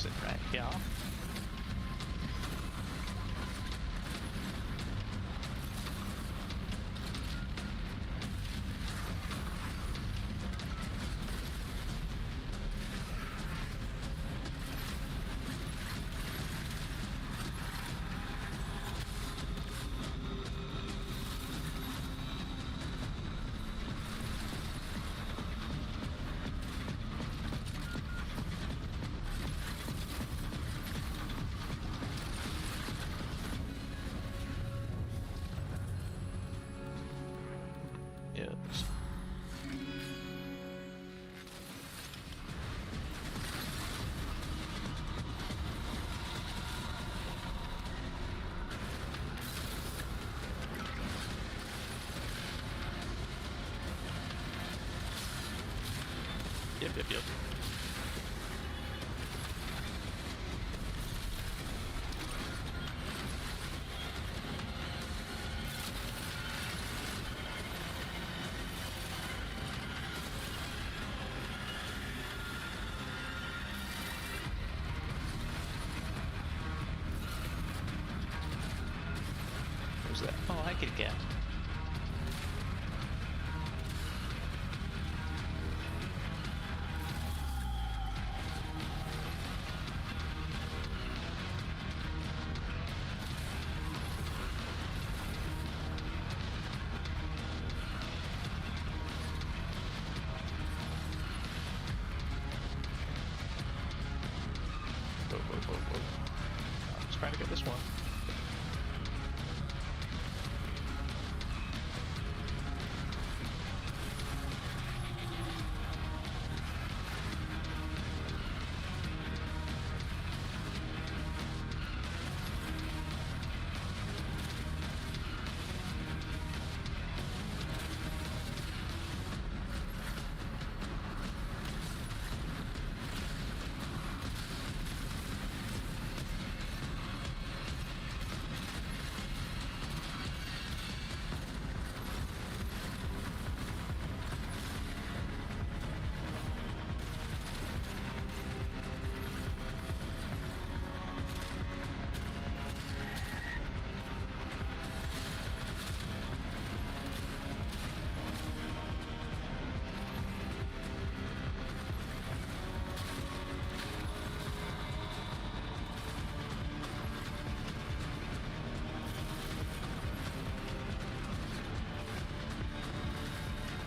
Sit right here. Yes. Yep. Who's that? Oh, I could get. Whoa. I'm just trying to get this one.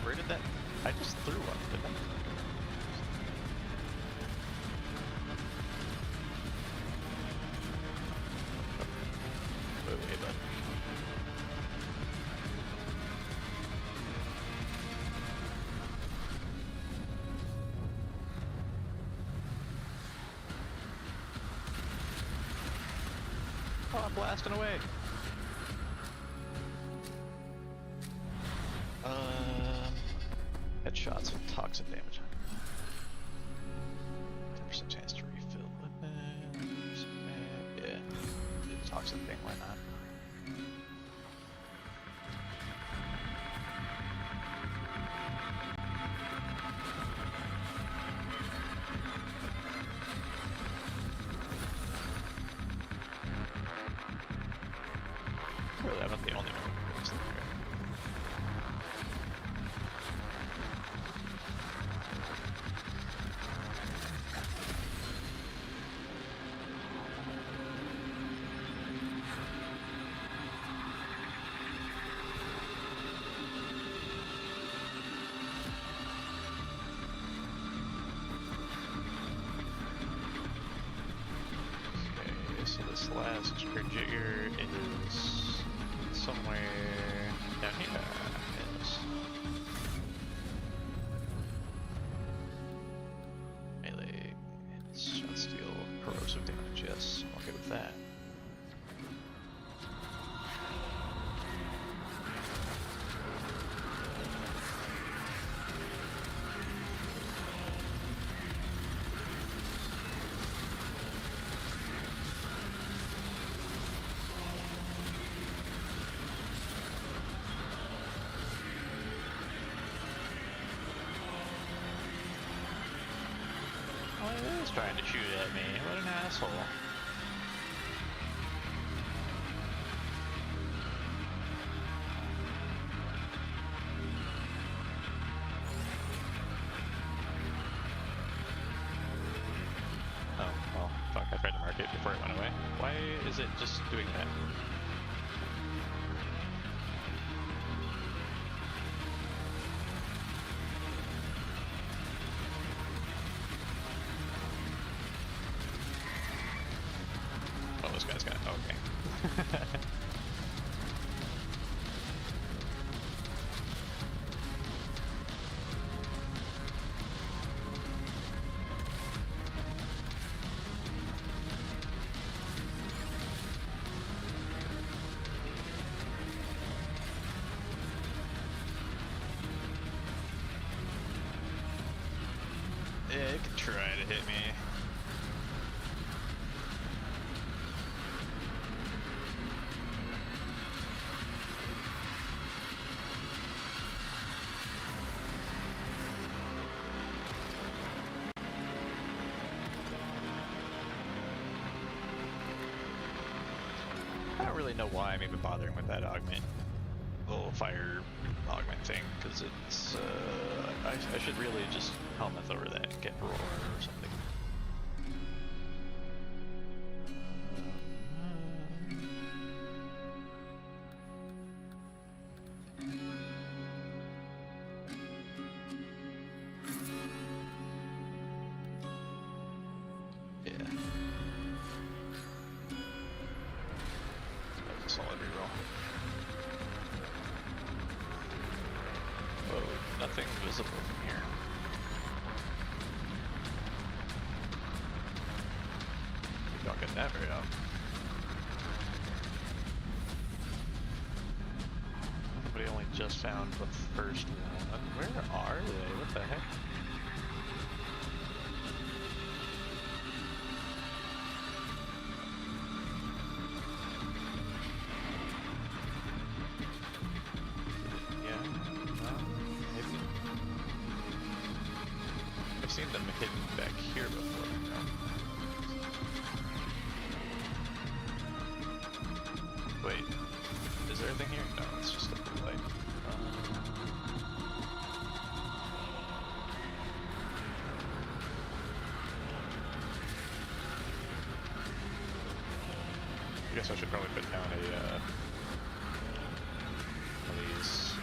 Where did that? I just threw one, didn't I? Wait, bud. Oh, I'm blasting away. Headshots with toxin damage. 10% chance to refill weapons. Yeah. Do the toxin thing, why not? Really, I'm not the only one who does that. So this last jigger is somewhere down here. Yes. Melee, shot steel, corrosive damage. Yes, I'm okay with that. Oh, it is trying to shoot at me. What an asshole. Oh, well, fuck, I tried to mark it before it went away. Why is it just doing that? Oh, this guy's gonna. Okay. Yeah, it could try to hit me. I don't really know why I'm even bothering with that augment, little fire augment thing, because it's, I should really just helmet over that and get roar or something. Yeah. That was a solid reroll. Whoa, nothing visible from here. You don't get that very often. Somebody only just found the first one. Where are they? What the heck? I've seen them hidden back here before. Wait, is there anything here? No, it's just a blue light. I guess I should probably put down a one of these.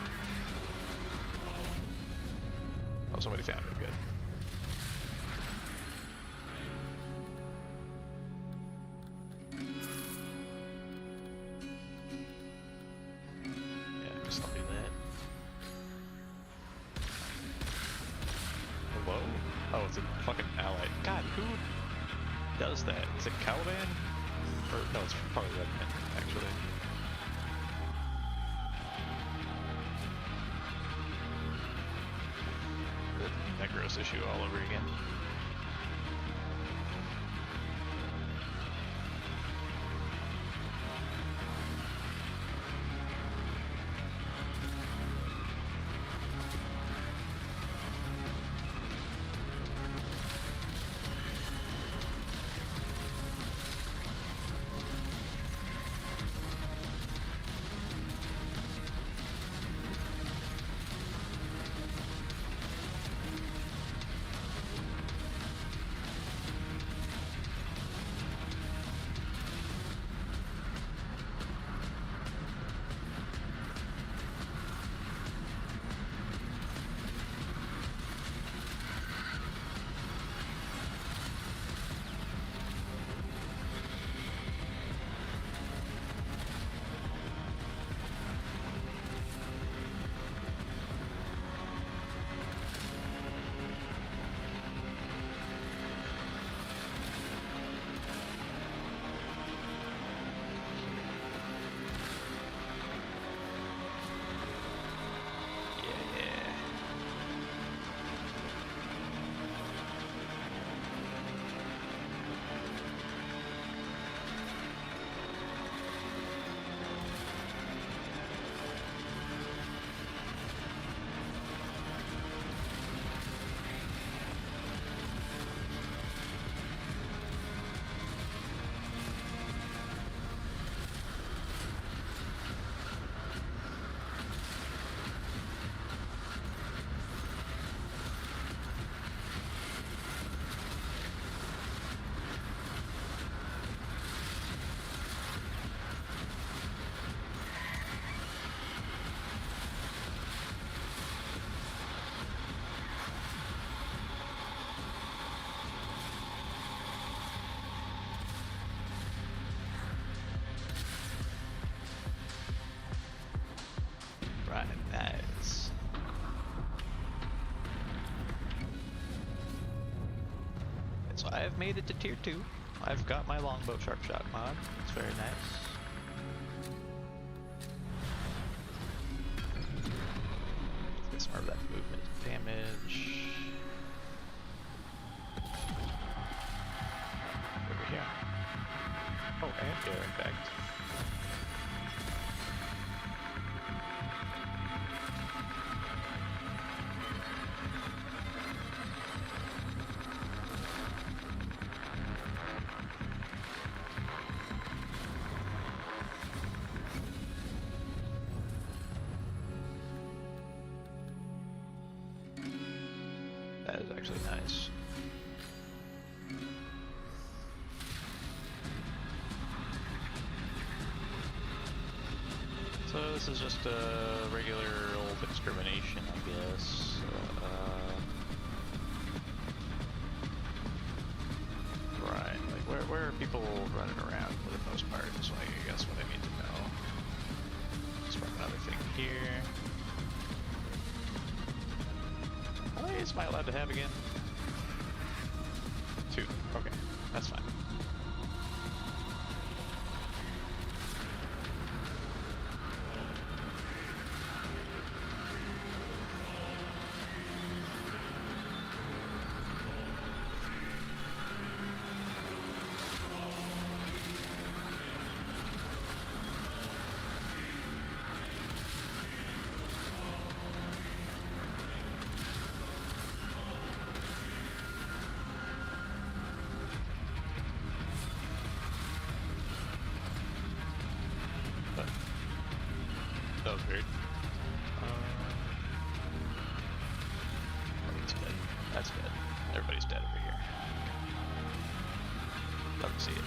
Oh, somebody found it. Good. Hello? Oh, it's a fucking ally. God, who does that? Is it Caliban? Or, no, it's probably Redman, actually. The Negros issue all over again. I've made it to tier 2. I've got my longbow sharp shot mod. It's very nice. Let's get some more of that movement damage. Over here. Oh, and air impact. That is actually nice. So this is just a regular old extermination, I guess. Right, like where are people running around for the most part is like, I guess what I need to know. Let's run another thing here. How many am I allowed to have again? 2. Okay, that's fine. That was weird. Everybody's dead. That's good. Everybody's dead over here. Love to see it.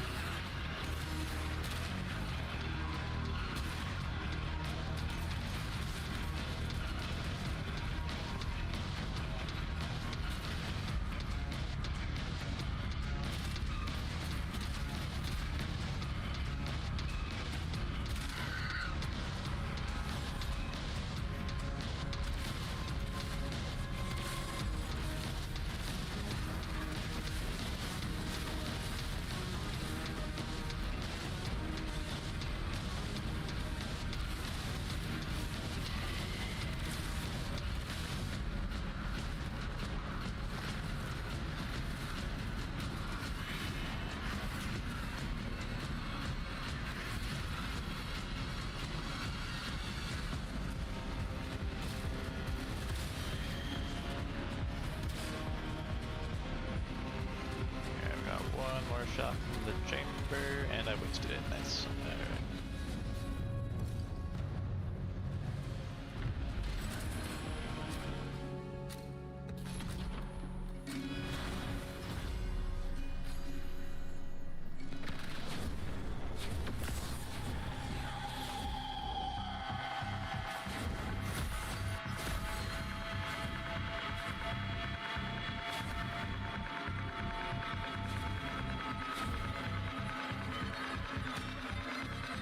Shot from the chamber, and I wasted it. Nice. Alright.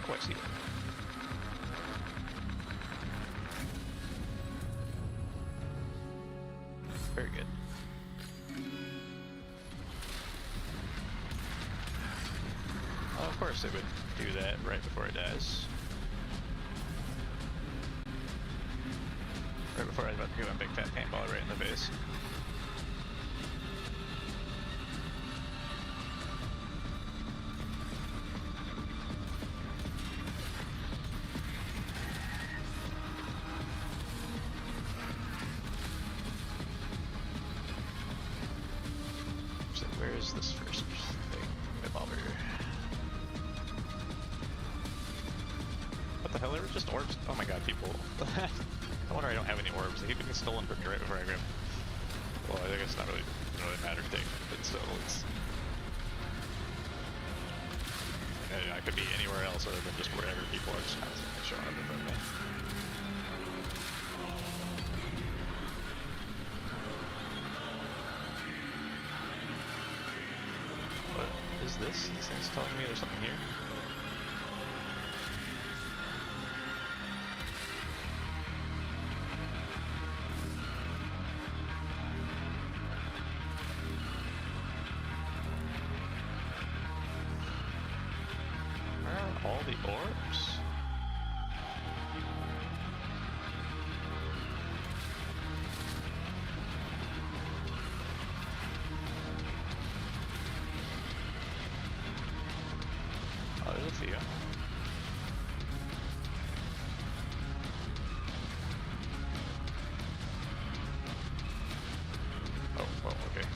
I see it. Very good. Well, of course it would do that right before it dies. Right before I was about to give him a big fat paintball right in the face. Where is this first thing? Revolver. What the hell? They were just orbs? Oh my god, people. No wonder I don't have any orbs. They keep getting stolen from me right before I grab them. Well, I guess it's not really a matter thing, but still, it's... I could be anywhere else other than just wherever people are just constantly showing up in front of me. What is this? This thing's telling me there's something here. All the orbs? Oh, there's a few. Oh, well, okay.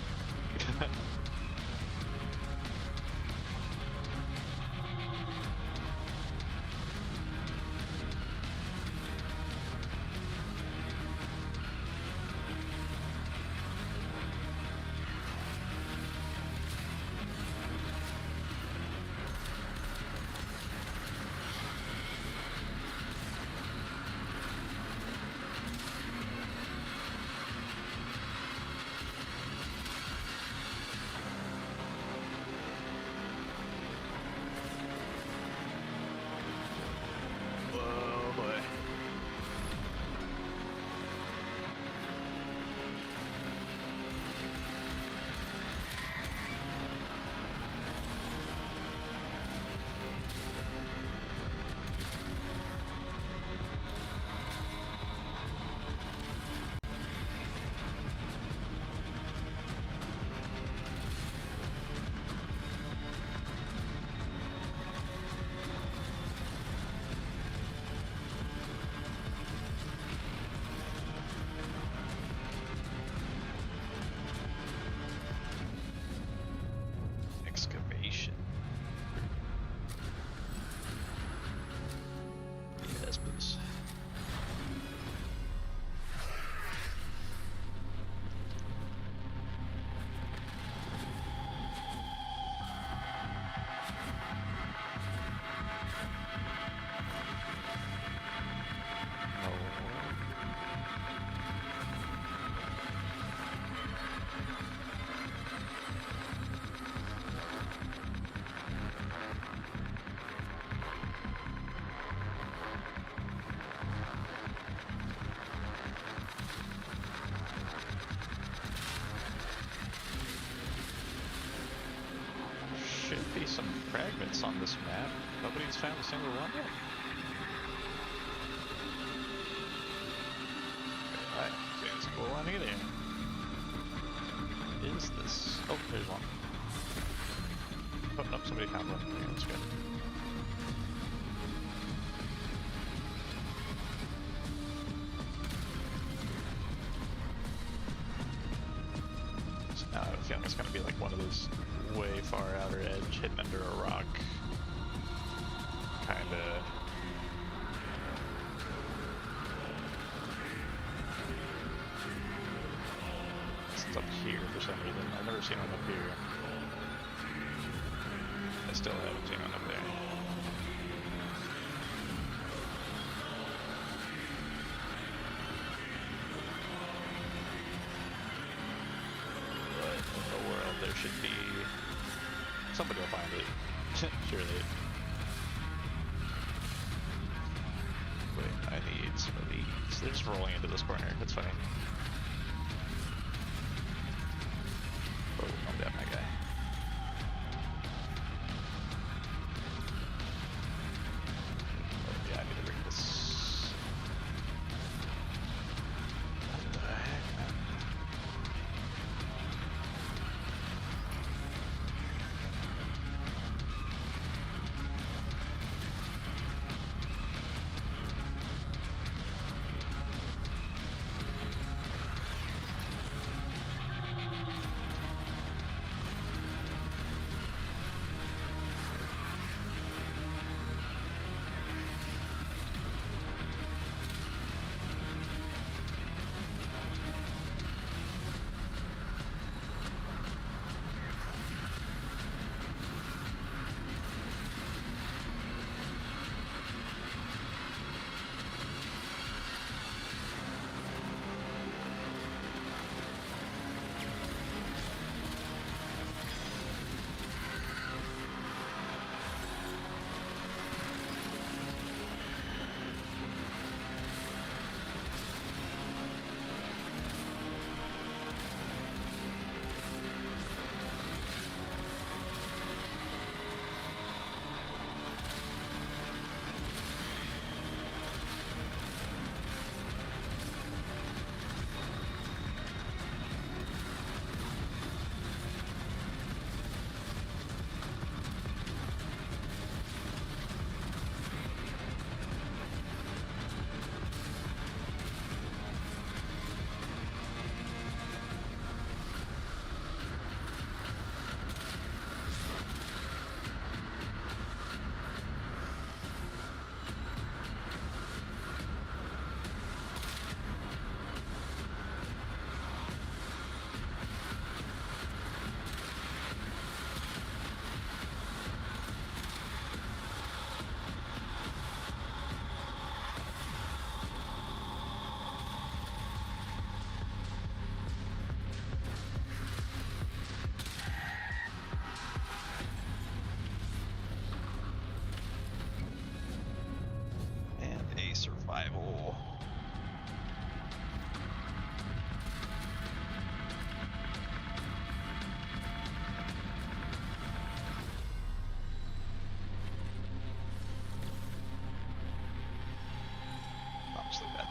Oh boy. Excavation. Yes, please. No. Should be some fragments on this map. Nobody's found a single one yet. Alright, seems cool one either. Is this? Oh, there's one. Oh, nope, somebody found one. Yeah, that's good. So now I have a feeling it's gonna be like one of those way far outer edge hidden under a rock. Kinda. It's up here for some reason. I've never seen one up here. I still haven't seen one up there. But in the world there should be... Somebody will find it. Surely. Wait, I need some of these. They're just rolling into this corner. That's funny. Oh, calm down, my guy. Oh, yeah, I need to bring this. What the heck, man?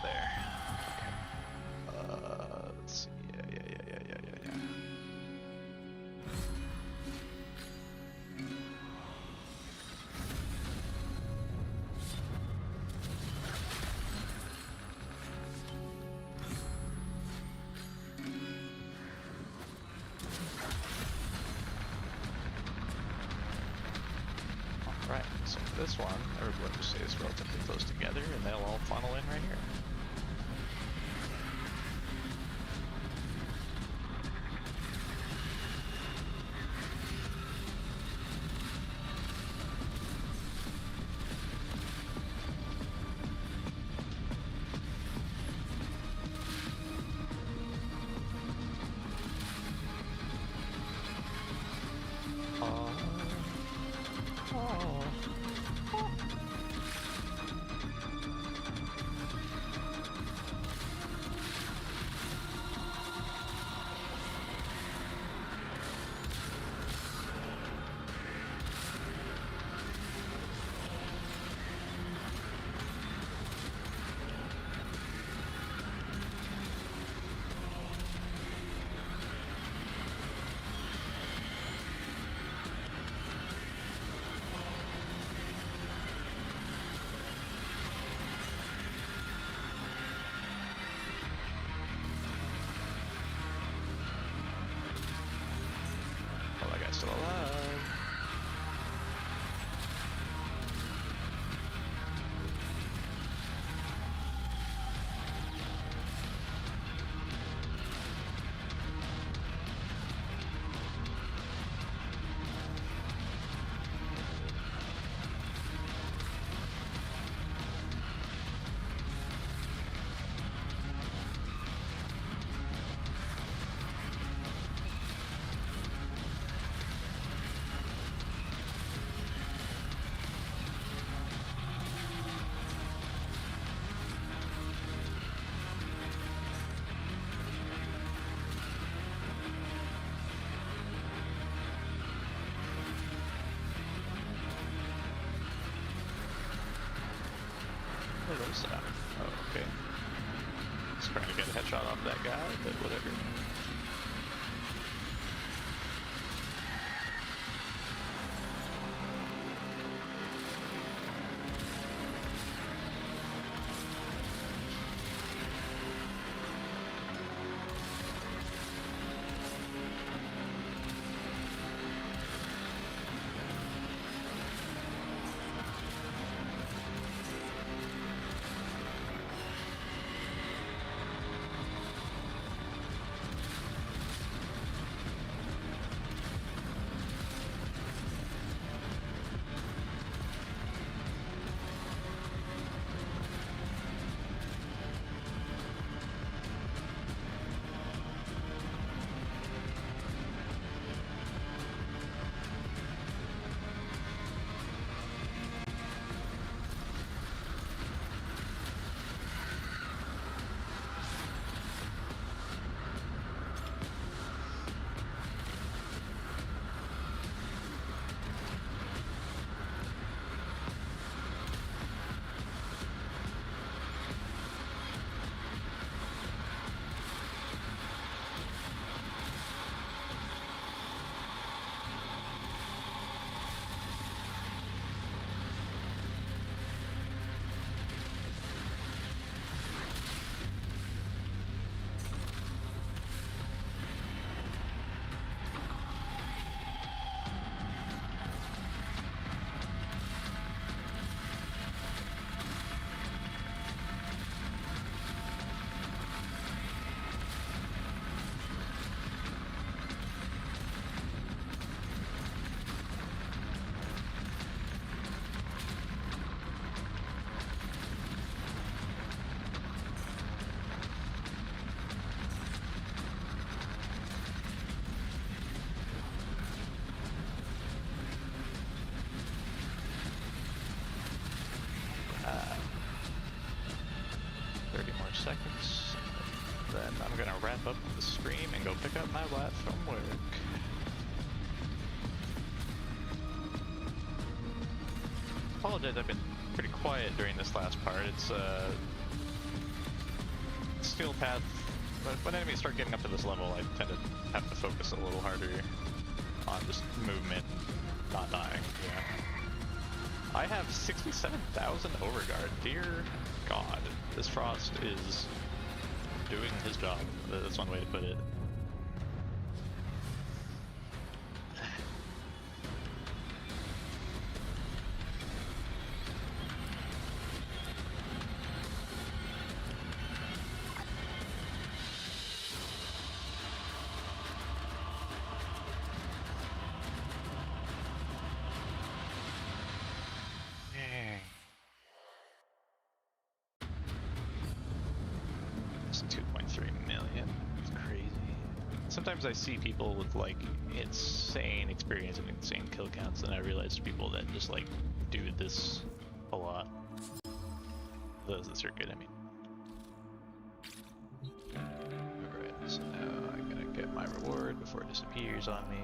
there. Let's see. Yeah. Alright, so this one, everyone just stays relatively close together and they'll all funnel in right here. Oh, that guy's still alive. What is that? Oh, okay. Just trying to get a headshot off that guy, but whatever. Seconds. Then I'm gonna wrap up the stream and go pick up my wife from work. Apologize, I've been pretty quiet during this last part. It's skill path, but when enemies start getting up to this level, I tend to have to focus a little harder on just movement, not dying. Yeah. I have 67,000 overguard. Dear God, this Frost is doing his job. That's one way to put it. It's 2.3 million. It's crazy. Sometimes I see people with like insane experience and insane kill counts, and I realize people that just like do this a lot. Those that are good, I mean. Alright, so now I'm gonna get my reward before it disappears on me.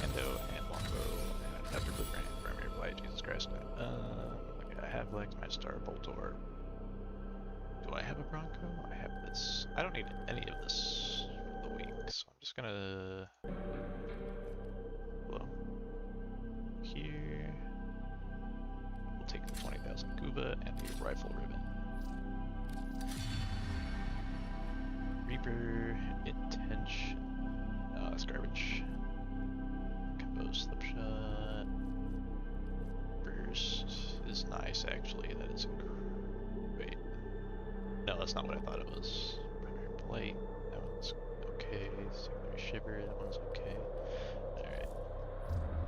Endo and longbow and after blueprint primary blight, Jesus Christ. Okay, I have like my star boltor. Do I have a Bronco? I have this. I don't need any of this for the week, so I'm just gonna... Hello. Here. We'll take the 20,000 Guba and the rifle ribbon. Reaper, intention. No, that's garbage. Combo slipshot. Burst is nice, actually. That is incredible. Wait. No, that's not what I thought it was. Primary Blight, that one's okay. Secondary Shiver, that one's okay. Alright.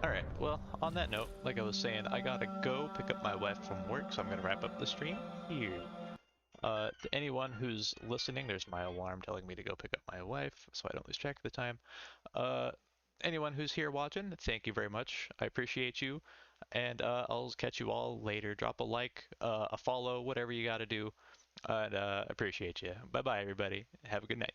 Alright, well, on that note, like I was saying, I gotta go pick up my wife from work, so I'm gonna wrap up the stream here. To anyone who's listening, there's my alarm telling me to go pick up my wife, so I don't lose track of the time. Anyone who's here watching, thank you very much. I appreciate you, and I'll catch you all later. Drop a like, a follow, whatever you gotta do. And appreciate you. Bye bye, everybody. Have a good night.